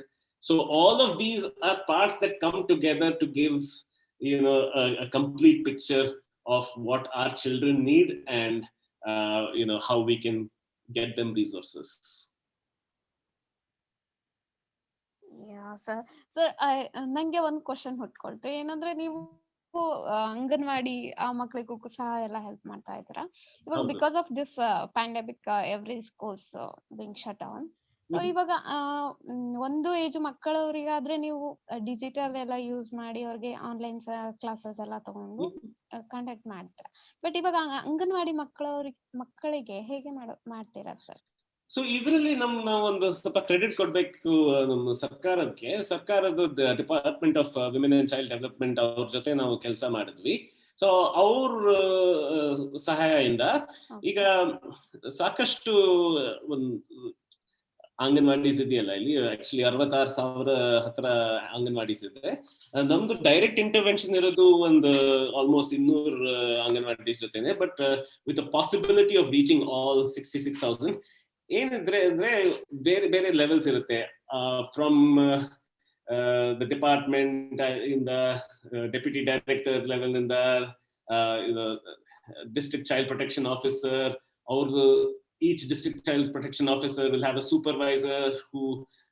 So all of these are parts that come together to give a complete picture of what our children need and how we can get them resources. Sir ನಂಗೆ ಒಂದು question ಹುಟ್ಕೊಳ್ತು. ಏನಂದ್ರೆ ನೀವು ಅಂಗನವಾಡಿ ಆ ಮಕ್ಕಳಿಗೂ ಸಹ ಎಲ್ಲ help ಮಾಡ್ತಾ ಇದ್ದೀರಾ. ಇವಾಗ because of this pandemic every schools being shut down. So ಇವಾಗ ಒಂದು ಏಜ್ ಮಕ್ಕಳವರಿಗಾದ್ರೆ ನೀವು ಡಿಜಿಟಲ್ ಎಲ್ಲ ಯೂಸ್ ಮಾಡಿ ಅವ್ರಿಗೆ ಆನ್ಲೈನ್ ಕ್ಲಾಸಸ್ ಎಲ್ಲ ತಗೊಂಡು ಕಾಂಟ್ಯಾಕ್ಟ್ ಮಾಡ್ತೀರಾ. ಬಟ್ ಇವಾಗ ಅಂಗನವಾಡಿ ಮಕ್ಕಳಿಗೆ ಹೇಗೆ ಮಾಡ್ತೀರಾ ಸರ್? ಸೊ ಇದರಲ್ಲಿ ನಾವು ಒಂದು ಸ್ವಲ್ಪ ಕ್ರೆಡಿಟ್ ಕೊಡ್ಬೇಕು ನಮ್ಮ ಸರ್ಕಾರದ department of women and child development ಅವ್ರ ಜೊತೆ ನಾವು ಕೆಲಸ ಮಾಡಿದ್ವಿ. ಸೊ ಅವ್ರ ಸಹಾಯದಿಂದ ಈಗ ಸಾಕಷ್ಟು ಅಂಗನವಾಡೀಸ್ ಇದೆಯಲ್ಲ, ಇಲ್ಲಿ ಆಕ್ಚುಲಿ 66,000 ಹತ್ರ ಅಂಗನವಾಡೀಸ್ ಇದೆ. ನಮ್ದು ಡೈರೆಕ್ಟ್ ಇಂಟರ್ವೆನ್ಷನ್ ಇರೋದು ಒಂದು ಆಲ್ಮೋಸ್ಟ್ 200 ಅಂಗನವಾಡೀಸ್ ಜೊತೆನೆ, but with a possibility of reaching all 66,000. ಏನಿದ್ರೆ ಅಂದ್ರೆ ಬೇರೆ ಬೇರೆ ಲೆವೆಲ್ಸ್ ಇರುತ್ತೆ. ಫ್ರಮ್ ದ ಡಿಪಾರ್ಟ್ಮೆಂಟ್ ಇಂದ ಡೆಪ್ಯೂಟಿ ಡೈರೆಕ್ಟರ್ ಲೆವೆಲ್ ಇಂದ ಡಿಸ್ಟ್ರಿಕ್ಟ್ ಚೈಲ್ಡ್ ಪ್ರೊಟೆಕ್ಷನ್ ಆಫೀಸರ್, ಅವ್ರದ್ದು each district child protection officer will have a supervisor who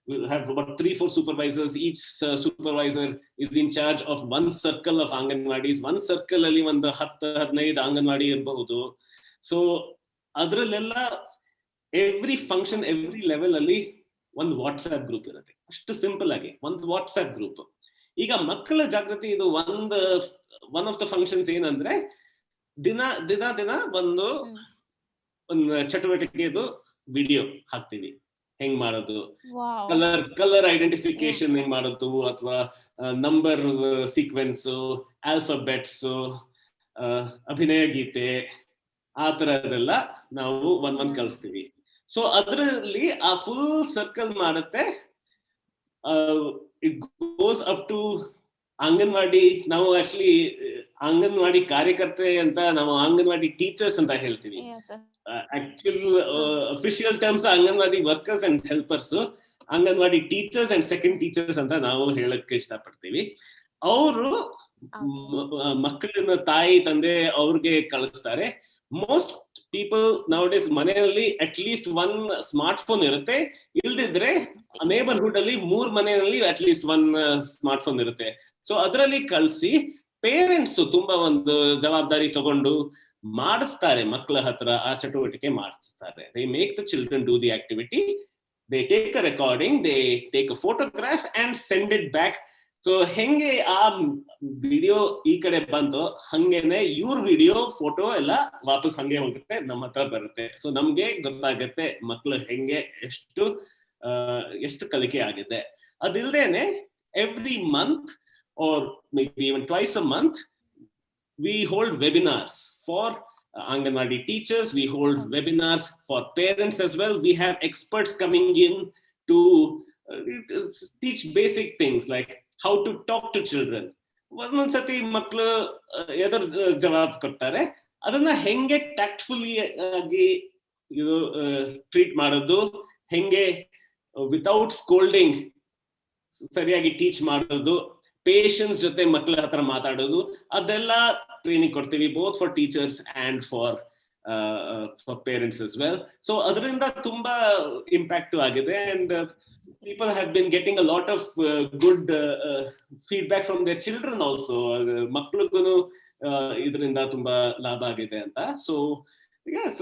will have about 3-4 supervisors. Each supervisor is in charge of one circle of anganwadis. One circle alli ಒಂದು 10-15 ಅಂಗನವಾಡಿ ಇರಬಹುದು. So ಅದರಲ್ಲೆಲ್ಲ every function, every level ಅಲ್ಲಿ ಒಂದು WhatsApp group ಇರುತ್ತೆ. ಅಷ್ಟು simple ಆಗಿ ಒಂದು WhatsApp group. ಈಗ ಮಕ್ಕಳ ಜಾಗೃತಿ ಇದು ಒನ್ ಆಫ್ ದ ಫಂಕ್ಷನ್ಸ್ ಏನಂದ್ರೆ ದಿನ ಒಂದು ಚಟುವಟಿಕೆದು ವಿಡಿಯೋ ಹಾಕ್ತೀವಿ. ಹೆಂಗ್ ಮಾಡೋದು, ಕಲರ್ ಐಡೆಂಟಿಫಿಕೇಶನ್ ಹೆಂಗ್ ಮಾಡೋದು, ಅಥವಾ ನಂಬರ್ ಸೀಕ್ವೆನ್ಸ್, ಆಲ್ಫಾಬೆಟ್ಸ್, ಅಭಿನಯ ಗೀತೆ, ಆ ತರದೆಲ್ಲ ನಾವು ಒಂದ್ ಕಲಿಸ್ತೀವಿ. ಸೊ ಅದರಲ್ಲಿ ಆ ಫುಲ್ ಸರ್ಕಲ್ ಮಾಡುತ್ತೆ. It goes up to anganwadi. ನಾವು ಆಕ್ಚುಲಿ ಅಂಗನವಾಡಿ ಕಾರ್ಯಕರ್ತೆ ಅಂತ ನಾವು ಅಂಗನವಾಡಿ ಟೀಚರ್ಸ್ ಅಂತ ಹೇಳ್ತೀವಿ. Actual official terms anganwadi workers and helpers, anganwadi teachers and second teachers ಅಂತ ನಾವು ಹೇಳಕ್ಕೆ ಇಷ್ಟಪಡ್ತೀವಿ. ಅವರು ಮಕ್ಕಳನ್ನ ತಾಯಿ ತಂದೆ ಅವ್ರಿಗೆ ಕಳಿಸ್ತಾರೆ. ಮೋಸ್ಟ್ ಪೀಪಲ್ ನೌಡೇಸ್ ಮನೆಯಲ್ಲಿ at least one smart phone ಇರುತ್ತೆ. ಇಲ್ದಿದ್ರೆ ನೇಬರ್ಹುಡ್ ಅಲ್ಲಿ 3 ಮನೆಯಲ್ಲಿ ಅಟ್ ಲೀಸ್ಟ್ 1 ಸ್ಮಾರ್ಟ್ ಫೋನ್ ಇರುತ್ತೆ. ಸೊ ಅದರಲ್ಲಿ ಕಳಿಸಿ ಪೇರೆಂಟ್ಸ್ ತುಂಬಾ ಒಂದು ಜವಾಬ್ದಾರಿ ತಗೊಂಡು ಮಾಡಿಸ್ತಾರೆ, ಮಕ್ಕಳ ಹತ್ರ ಆ ಚಟುವಟಿಕೆ ಮಾಡಿಸ್ತಾರೆ. They make the children do the activity, they take a recording, they take a photograph and send it back. So ಹೆಂಗೆ ಆ ವಿಡಿಯೋ ಈ ಕಡೆ ಬಂತು ಹಂಗೇನೆ ಇವ್ರ ವಿಡಿಯೋ ಫೋಟೋ ಎಲ್ಲ ವಾಪಸ್ ಹಂಗೆ ಹೋಗುತ್ತೆ, ನಮ್ಮ ಹತ್ರ ಬರುತ್ತೆ. ಸೊ ನಮ್ಗೆ ಗೊತ್ತಾಗತ್ತೆ ಮಕ್ಕಳು ಹೆಂಗೆ ಎಷ್ಟು ಕಲಿಕೆ ಆಗಿದೆ. ಅದಿಲ್ದೇನೆ every month or maybe even twice a month we hold webinars for Anganwadi teachers. We hold webinars for parents as well. We have experts coming in to teach basic things like how to talk to children. ಒಂದೊಂದ್ ಸತಿ ಮಕ್ಕಳು ಎದರ್ ಜವಾಬ್ ಕೊಡ್ತಾರೆ, ಅದನ್ನ ಹೆಂಗೆ ಟ್ಯಾಕ್ಟ್ಫುಲಿ ಆಗಿ treat ಮಾಡೋದು, ಹೆಂಗೆ without scolding ಸರಿಯಾಗಿ ಟೀಚ್ ಮಾಡೋದು, ಪೇಷನ್ಸ್ ಜೊತೆ ಮಕ್ಕಳ ಹತ್ರ ಮಾತಾಡೋದು, ಅದೆಲ್ಲ ಟ್ರೈನಿಂಗ್ ಕೊಡ್ತೀವಿ, both for teachers and for parents as well. So ಅದರಿಂದ ತುಂಬಾ ಇಂಪ್ಯಾಕ್ಟ್ ಆಗಿದೆ, and people have been getting a lot of good feedback from their children also. ಮಕ್ಕಳಿಗೂ ಇದರಿಂದ ತುಂಬಾ ಲಾಭ ಆಗಿದೆ ಅಂತ. So yes,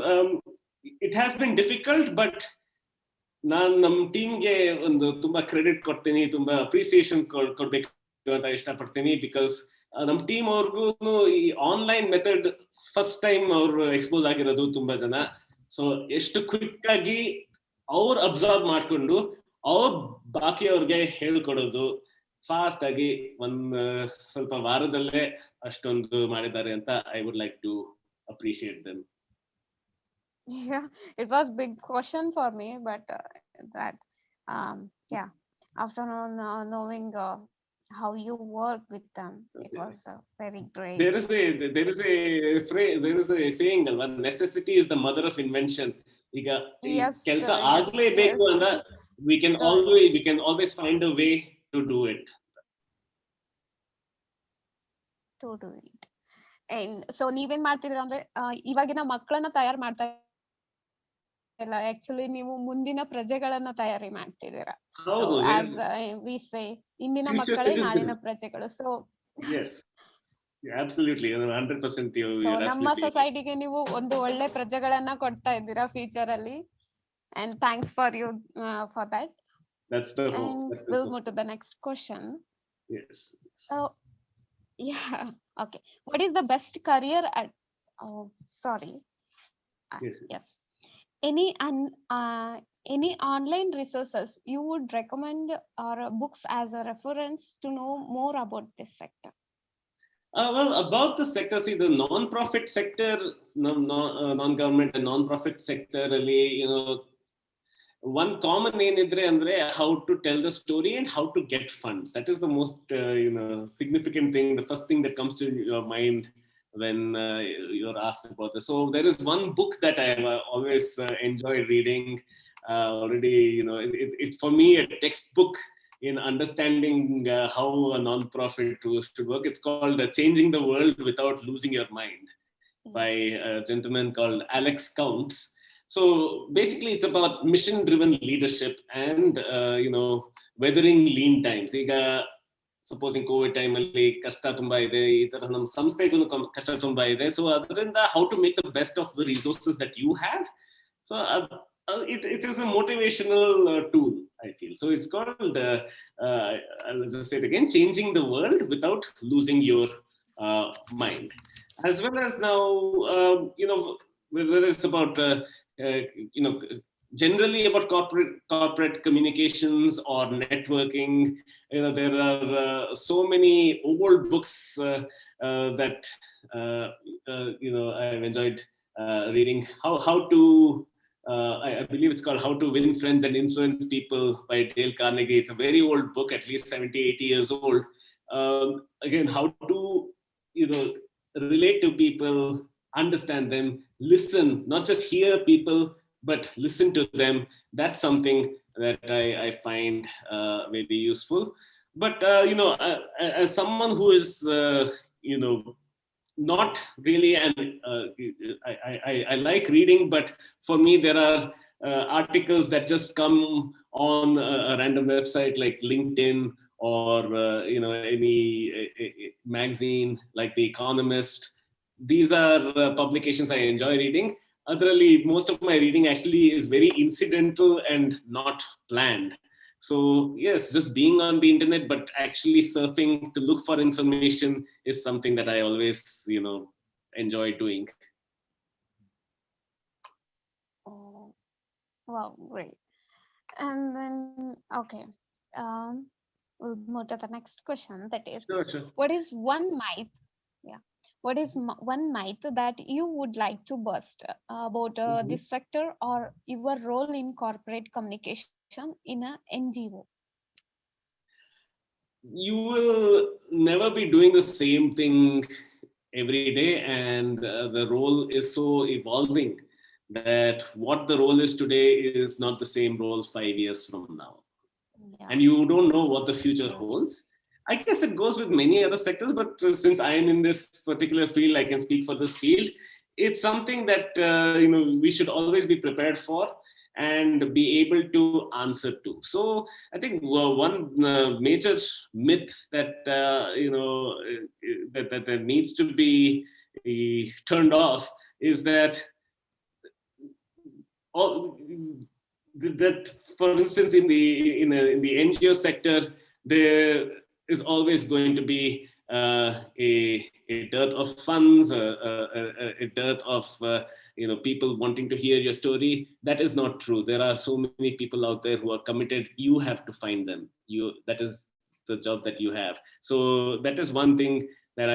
it has been difficult, but ನಾನು ನಮ್ಮ ಟೀಮ್ಗೆ ಒಂದು ತುಂಬಾ ಕ್ರೆಡಿಟ್ ಕೊಡ್ತೀನಿ, ತುಂಬಾ ಅಪ್ರಿಸಿಯೇಷನ್ ಕೊಡ್ಬೇಕು ಅಂತ ಇಷ್ಟಪಡ್ತೀನಿ. ಬಿಕಾಸ್ ನಮ್ಮ ಟೀಮ್ ಅವ್ರಿಗೂ ಈ ಆನ್ಲೈನ್ ಮೆಥಡ್ ಫಸ್ಟ್ ಟೈಮ್ ಅವ್ರು ಎಕ್ಸ್ಪೋಸ್ ಆಗಿರೋದು ತುಂಬಾ ಜನ. ಸೊ ಎಷ್ಟು ಕ್ವಿಕ್ ಆಗಿ ಅವ್ರು ಅಬ್ಸರ್ವ್ ಮಾಡ್ಕೊಂಡು ಅವ್ರು ಬಾಕಿಯವ್ರಿಗೆ ಹೇಳ್ಕೊಡೋದು, ಫಾಸ್ಟ್ ಆಗಿ ಸ್ವಲ್ಪ ವಾರದಲ್ಲೇ ಅಷ್ಟೊಂದು ಮಾಡಿದ್ದಾರೆ ಅಂತ I would like to appreciate them. Yeah, it was big question for me, but that yeah, after knowing how you work with them, it was very great. There is a saying, necessity is the mother of invention. ಈಗ ಕೆಲಸ ಆಗ್ಲೇಬೇಕು ಅಂದ್ರೆ we can always find a way to do it. And so ನೀವೇನ್ ಮಾಡ್ತಿದ್ರ ಅಂದ್ರೆ ಇವಾಗಿನ ಮಕ್ಕಳನ್ನ ತಯಾರು ಮಾಡ್ತಾ ಇಲ್ಲ, ಆಕ್ಚುಲಿ ನೀವು ಮುಂದಿನ ಪ್ರಜೆಗಳನ್ನ ತಯಾರಿ ಮಾಡ್ತಿದ್ದೀರಾ. as we say, ಇಂದಿನ ಮಕ್ಕಳೇ ನಾಳಿನ ಪ್ರಜೆಗಳು. ಸೊ yes, absolutely, 100% ಸೊ ನಮ್ಮ ಸೊಸೈಟಿಗೆ ನೀವು ಒಂದು ಒಳ್ಳೆ ಪ್ರಜೆಗಳನ್ನ ಕೊಡ್ತಾ ಇದ್ದೀರಾ ಫ್ಯೂಚರ್ ಅಲ್ಲಿ, and thanks for you for that. That's the hope. And we'll move to the next question. Yes. So yeah, okay, what is the best career at sorry yes any online resources you would recommend, or books as a reference to know more about this sector? Well, about the sector, see, the non-profit sector, non-government and non-profit sector, really, one common ಏನಂದ್ರೆ ಅಂದ್ರೆ how to tell the story and how to get funds. That is the most significant thing, the first thing that comes to your mind when you're asked about this. So there is one book that I have always enjoyed reading. Already, it's for me a textbook in understanding how a non-profit should work. It's called Changing the World Without Losing Your Mind, by a gentleman called Alex Counts. So basically it's about mission driven leadership and weathering lean times. ಈಗ supposing Covid time ಅಲ್ಲಿ ಕಷ್ಟ ತುಂಬಾ ಇದೆ, ಈ ತರ ನಮ್ಮ ಸಂಸ್ಥೆಗೂ ಕಷ್ಟ ತುಂಬಾ ಇದೆ. ಸೊ ಅದರಿಂದ how to make the best of the resources that you have. So it is a motivational tool, I feel. So it's called I'll just say it again, Changing the World Without Losing Your Mind. As well as now whether it's about generally about corporate communications or networking, there are so many old books that I've enjoyed reading. How to I believe it's called How to Win Friends and Influence People by Dale Carnegie. It's a very old book, at least 70-80 years old. Again, how to relate to people, understand them, listen, not just hear people, but listen to them. That's something that I find very useful. But as someone who is not really I like reading, but for me there are articles that just come on a random website like LinkedIn or any magazine like The Economist. These are publications I enjoy reading. Otherly, most of my reading actually is very incidental and not planned. So yes, just being on the internet but actually surfing to look for information is something that I always enjoy doing. Oh, wow, great. And then okay, we'll move to the next question, that is Sure. What is one myth one myth that you would like to bust about this sector or your role in corporate communication in a NGO? You will never be doing the same thing every day, and the role is so evolving that what the role is today is not the same role 5 years from now. Yeah. And you don't know Yes. what the future True. holds. I guess it goes with many other sectors, but since I am in this particular field, I can speak for this field. It's something that we should always be prepared for and be able to answer to. So I think one major myth that that needs to be turned off is that all that, for instance, in the NGO sector, there is always going to be a dearth of funds, a dearth of people wanting to hear your story. That is not true. There are so many people out there who are committed. You have to find them. That is the job that you have. So that is one thing that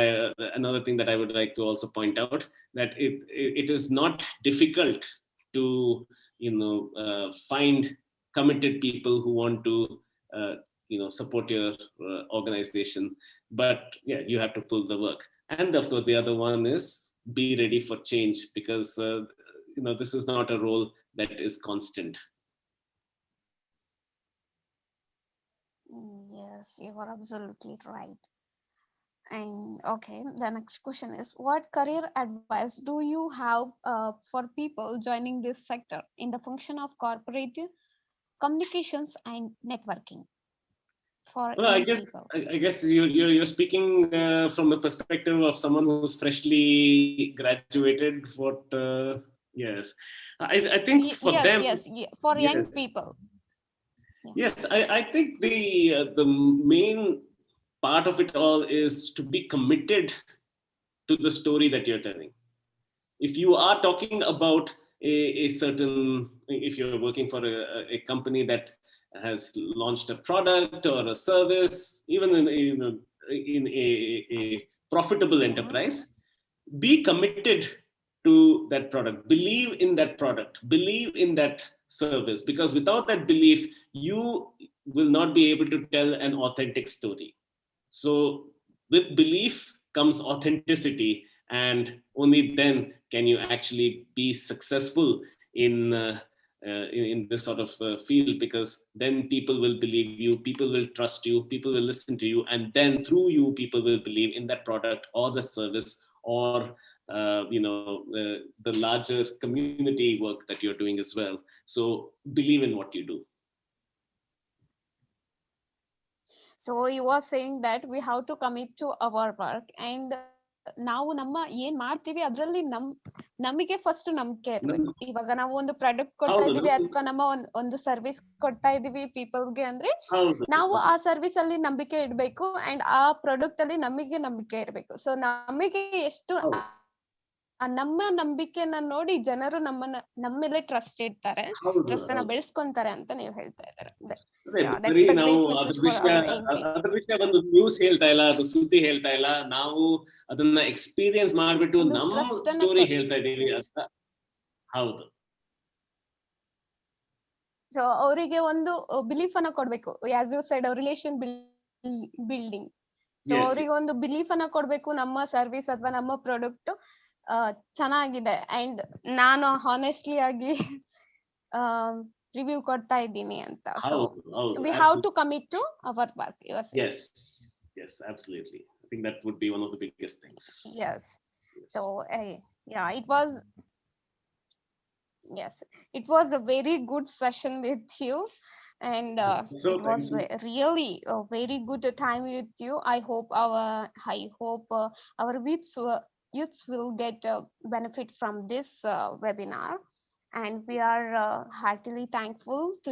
another thing that I would like to also point out, that it is not difficult to find committed people who want to support your organization. But yeah, you have to pull the work. And of course the other one is be ready for change, because this is not a role that is constant. Yes, you are absolutely right. And okay, the next question is, what career advice do you have for people joining this sector in the function of corporate communications and networking for Well, young people? I guess you're speaking from the perspective of someone who's freshly graduated. Yes, I think for Yes, them, yes, for young yes, people. Yeah. yes, I think the main part of it all is to be committed to the story that you're telling. If you are talking about a certain, if you're working for a company that has launched a product or a service, even in a profitable enterprise, be committed to that product, believe in that product, believe in that service, because without that belief you will not be able to tell an authentic story. So with belief comes authenticity, and only then can you actually be successful in this sort of field, because then people will believe you, people will trust you, people will listen to you, and then through you people will believe in that product or the service, or the larger community work that you're doing as well. So believe in what you do. So you were saying that we have to commit to our work, and ನಾವು ನಮ್ಮ ಏನ್ ಮಾಡ್ತೀವಿ ಅದ್ರಲ್ಲಿ ನಮಗೆ first ನಂಬಿಕೆ ಇರ್ಬೇಕು. ಇವಾಗ ನಾವು ಒಂದು ಪ್ರಾಡಕ್ಟ್ ಕೊಡ್ತಾ ಇದೀವಿ ಅಥವಾ ನಮ್ಮ ಒಂದು ಸರ್ವಿಸ್ ಕೊಡ್ತಾ ಇದೀವಿ ಪೀಪಲ್ಗೆ ಅಂದ್ರೆ, ನಾವು ಆ ಸರ್ವಿಸ್ ಅಲ್ಲಿ ನಂಬಿಕೆ ಇಡ್ಬೇಕು ಅಂಡ್ ಆ ಪ್ರಾಡಕ್ಟ್ ಅಲ್ಲಿ ನಮಗೆ ನಂಬಿಕೆ ಇರ್ಬೇಕು. ಸೊ ನಮಗೆ ಎಷ್ಟು ನಮ್ಮ ನಂಬಿಕೆನ ನೋಡಿ ಜನರು ನಮ್ಮ ಮೇಲೆ ಟ್ರಸ್ಟ್ ಇಡ್ತಾರೆ, ಟ್ರಸ್ಟ್ ಅನ್ನ ಬೆಳೆಸ್ಕೊಂತಾರೆ ಅಂತ ನೀವು ಹೇಳ್ತಾ ಇದ್ದಾರೆ. ನಾವು ಅದ್ರ ವಿಷಯ ಒಂದು ನ್ಯೂಸ್ ಹೇಳ್ತಾ ಇಲ್ಲ, ಅದು ಸುದ್ದಿ ಹೇಳ್ತಾ ಇಲ್ಲ, ನಾವು ಅದನ್ನ ಎಕ್ಸ್ಪೀರಿಯನ್ಸ್ ಮಾಡ್ಬಿಟ್ಟು ನಮ್ಮ ಸ್ಟೋರಿ ಹೇಳ್ತಾ ಇದೀವಿ ಅಂತ. ಹೌದು. ಸೊ ಅವರಿಗೆ ಒಂದು ಬಿಲೀಫ್ ಅನ್ನ ಕೊಡ್ಬೇಕು, as you said relation building. So ಅವರಿಗೆ ಒಂದು ಬಿಲೀಫ್ ಅನ್ನ ಕೊಡ್ಬೇಕು, ನಮ್ಮ ಸರ್ವಿಸ್ ಅಥವಾ ನಮ್ಮ ಪ್ರಾಡಕ್ಟ್ ಚೆನ್ನಾಗಿದೆ ಅಂಡ್ ನಾನು ಹಾನೆಸ್ಟ್ಲಿ ಆಗಿ ರಿವ್ಯೂ ಕೊಡ್ತಾ ಇದ್ದೀನಿ ಅಂತ. So we have to commit to our work. Yes, absolutely. I think that would be one of the biggest things. Yes. So yeah, it was a very good session with you, and it was really a very good time with you. I hope our youths will get benefit from this webinar, and we are heartily thankful to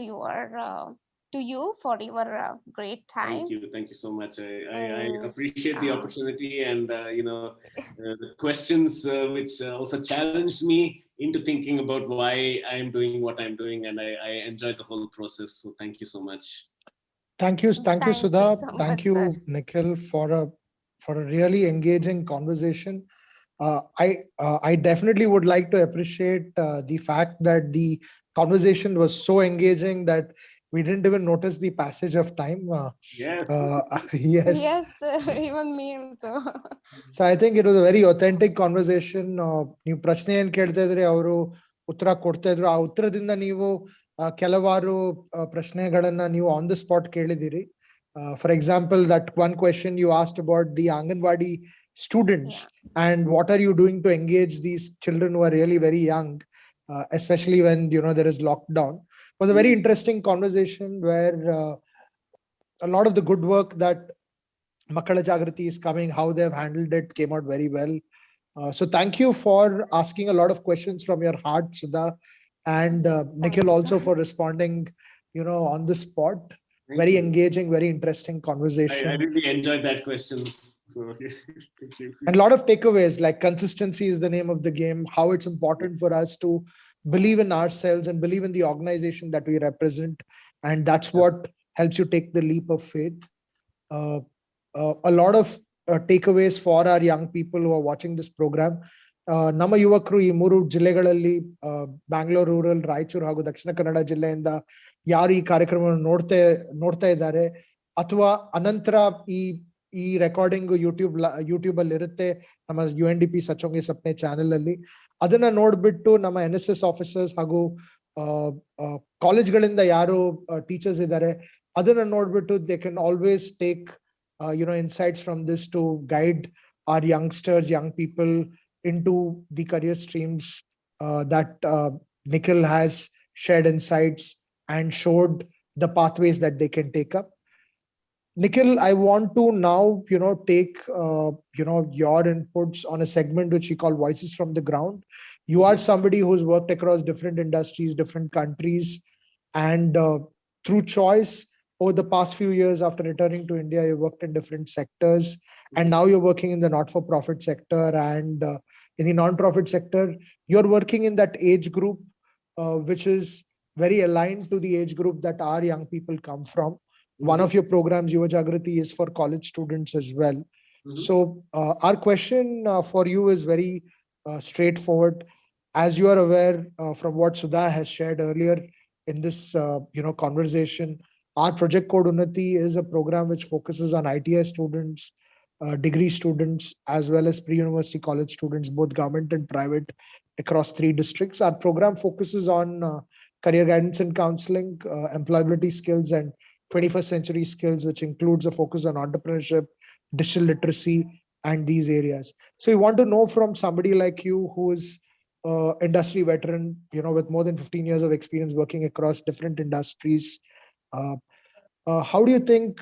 you for your great time. Thank you so much. I appreciate the opportunity, and the questions which also challenged me into thinking about why I am doing what I'm doing, and I enjoyed the whole process. So thank you so much. Thank you, Sudha. Thank you, Nikhil, for a really engaging conversation. I definitely would like to appreciate the fact that the conversation was so engaging that we didn't even notice the passage of time. Yes, even me also. So I think it was a very authentic conversation. ನೀವು ಪ್ರಶ್ನೆ ಏನು ಕೇಳ್ತಾ ಇದ್ರಿ, ಅವರು ಉತ್ತರ ಕೊಡ್ತಾ ಇದ್ರು. ಆ ಉತ್ತರದಿಂದ ನೀವು ಕೆಲವಾರು ಪ್ರಶ್ನೆಗಳನ್ನ ನೀವು ಆನ್ ದ ಸ್ಪಾಟ್ ಕೇಳಿದಿರಿ. For example, that one question you asked about the Anganwadi students and what are you doing to engage these children who are really very young, especially when there is lockdown, was a very interesting conversation where a lot of the good work that Makala Jagrati is coming, how they've handled it, came out very well. So thank you for asking a lot of questions from your heart, Sudha, and Nikhil also for responding, on the spot. Very engaging, very interesting conversation. I really enjoyed that question. So, thank you. And a lot of takeaways, like consistency is the name of the game, how it's important for us to believe in ourselves and believe in the organization that we represent. And that's what helps you take the leap of faith. A lot of takeaways for our young people who are watching this program. ನಮ್ಮ ಯುವಕರು ಈ 3 ಜಿಲ್ಲೆಗಳಲ್ಲಿ Bangalore rural, Raichur ಹಾಗೂ ದಕ್ಷಿಣ ಕನ್ನಡ ಜಿಲ್ಲೆಯಿಂದ ಯಾರು ಈ ಕಾರ್ಯಕ್ರಮವನ್ನು ನೋಡ್ತಾ ಇದ್ದಾರೆ ಅಥವಾ ಅನಂತರ ಈ ರೆಕಾರ್ಡಿಂಗ್ ಯೂಟ್ಯೂಬ್ ಅಲ್ಲಿ ಇರುತ್ತೆ ನಮ್ಮ UNDP ಸಚೋಂಗಿ ಸಪ್ನೆ ಚಾನೆಲ್ ಅಲ್ಲಿ. ಅದನ್ನ ನೋಡ್ಬಿಟ್ಟು ನಮ್ಮ NSS ಆಫೀಸರ್ಸ್ ಹಾಗೂ ಕಾಲೇಜ್ಗಳಿಂದ ಯಾರು ಟೀಚರ್ಸ್ ಇದ್ದಾರೆ ಅದನ್ನ ನೋಡ್ಬಿಟ್ಟು they can always take insights from this to guide our youngsters, young people into the career streams that Nikhil has shared insights and showed the pathways that they can take up. Nikhil, I want to now, take, your inputs on a segment which we call Voices from the Ground. You are somebody who's worked across different industries, different countries, and through choice, over the past few years after returning to India, you worked in different sectors, and now you're working in the not-for-profit sector and in the non-profit sector. You're working in that age group, which is very aligned to the age group that our young people come from. One of your programs, Yuva Jagrati, is for college students as well. So our question for you is very straightforward. As you are aware from what Sudha has shared earlier in this conversation, our project code Unnati is a program which focuses on ITI students, degree students, as well as pre-university college students, both government and private, across 3 districts. Our program focuses on career guidance and counseling, employability skills, and 21st century skills, which includes a focus on entrepreneurship, digital literacy, and these areas. So we want to know from somebody like you who is industry veteran, with more than 15 years of experience working across different industries, how do you think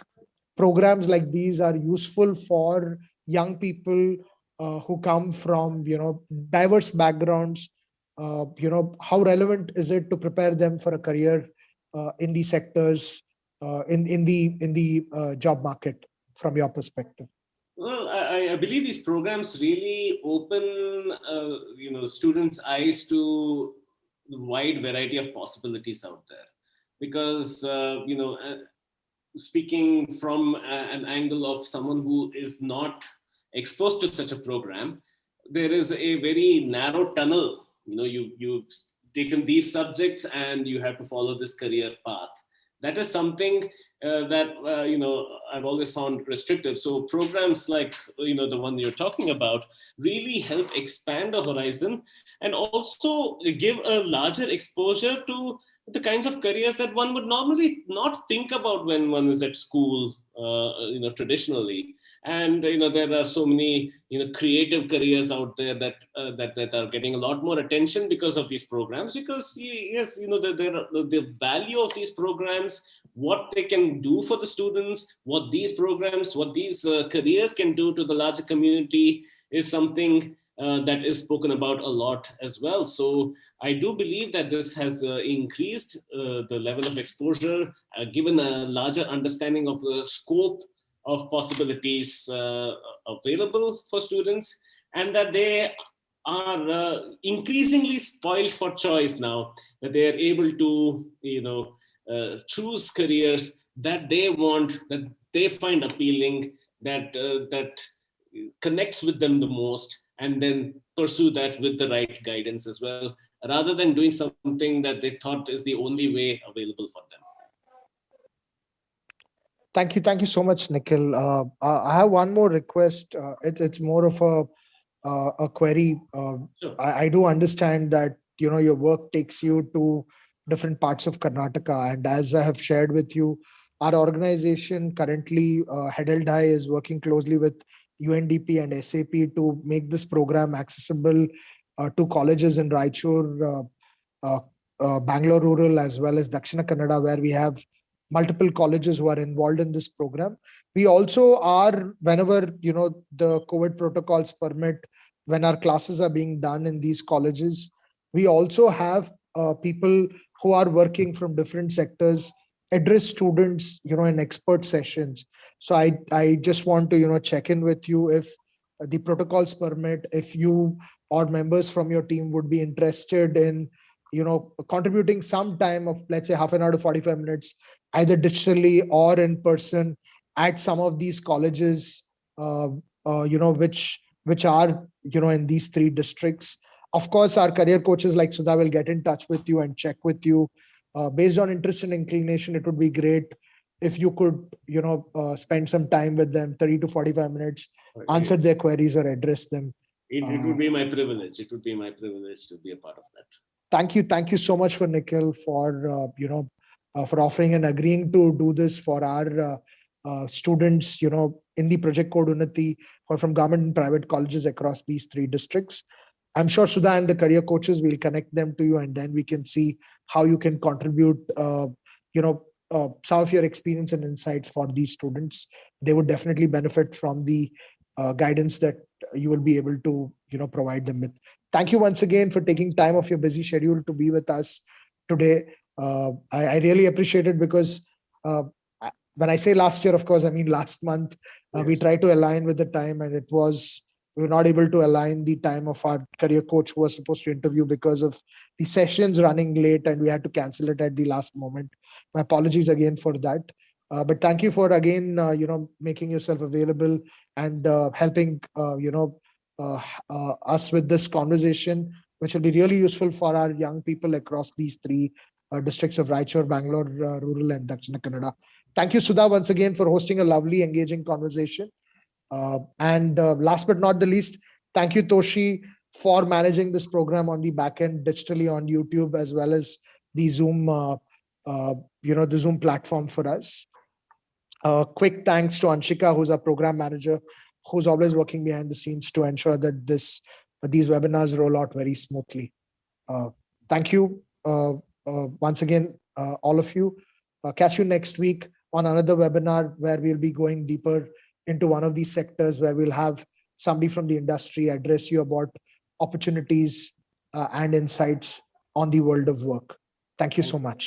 programs like these are useful for young people who come from diverse backgrounds? How relevant is it to prepare them for a career in these sectors, in the job market, from your perspective? Well, I believe these programs really open students' eyes to the wide variety of possibilities out there. Because speaking from an angle of someone who is not exposed to such a program, there is a very narrow tunnel. You've taken these subjects and you have to follow this career path. That is something that I've always found restrictive. So programs like the one you're talking about really help expand the horizon and also give a larger exposure to the kinds of careers that one would normally not think about when one is at school, traditionally. And there are so many creative careers out there that are getting a lot more attention because of these programs. Because yes, the value of these programs, what they can do for the students, what these careers can do to the larger community is something that is spoken about a lot as well. So I do believe that this has increased the level of exposure, given a larger understanding of the scope of possibilities available for students, and that they are increasingly spoiled for choice now, that they are able to choose careers that they want, that they find appealing, that connects with them the most, and then pursue that with the right guidance as well, rather than doing something that they thought is the only way available for them. Thank you so much, Nikhil. I have one more request. It's more of a query. Sure. I do understand that your work takes you to different parts of Karnataka. And as I have shared with you, our organization currently, headed high, is working closely with UNDP and SAP to make this program accessible to colleges in Raichur, uh, Bangalore Rural, as well as Dakshina Kannada, where we have multiple colleges who are involved in this program. We also are, whenever the COVID protocols permit, when our classes are being done in these colleges, we also have people who are working from different sectors address students in expert sessions. So I just want to check in with you if the protocols permit, if you or members from your team would be interested in contributing some time of, let's say, half an hour to 45 minutes, either digitally or in person, at some of these colleges, which are in these three districts. Of course, our career coaches like Sudha will get in touch with you and check with you based on interest and inclination. It would be great if you could spend some time with them, 30 to 45 minutes, answer their queries or address them. It would be my privilege. It would be my privilege to be a part of that. Thank you so much for Nikhil for for offering and agreeing to do this for our students in the project code Unnati, or from government and private colleges across these three districts. I'm sure Sudha and the career coaches will connect them to you, and then we can see how you can contribute some of your experience and insights for these students. They would definitely benefit from the guidance that you will be able to provide them with. Thank you once again for taking time off your busy schedule to be with us today. I really appreciate it, because when I say last year, of course, I mean last month. We tried to align with the time, and we were not able to align the time of our career coach who was supposed to interview because of the sessions running late, and we had to cancel it at the last moment. My apologies again for that. But thank you for again, making yourself available and helping, us with this conversation, which will be really useful for our young people across these three districts of Raichur, Bangalore Rural, and Dakshina Kannada. Thank you, Sudha, once again for hosting a lovely, engaging conversation. And last but not the least, thank you, Toshi, for managing this program on the back end digitally on YouTube, as well as the Zoom, the Zoom platform for us. Quick thanks to Anshika, who's our program manager, who's always working behind the scenes to ensure that these webinars roll out very smoothly. Thank you once again, all of you. Catch you next week on another webinar where we'll be going deeper into one of these sectors, where we'll have somebody from the industry address you about opportunities and insights on the world of work. Thank you so much.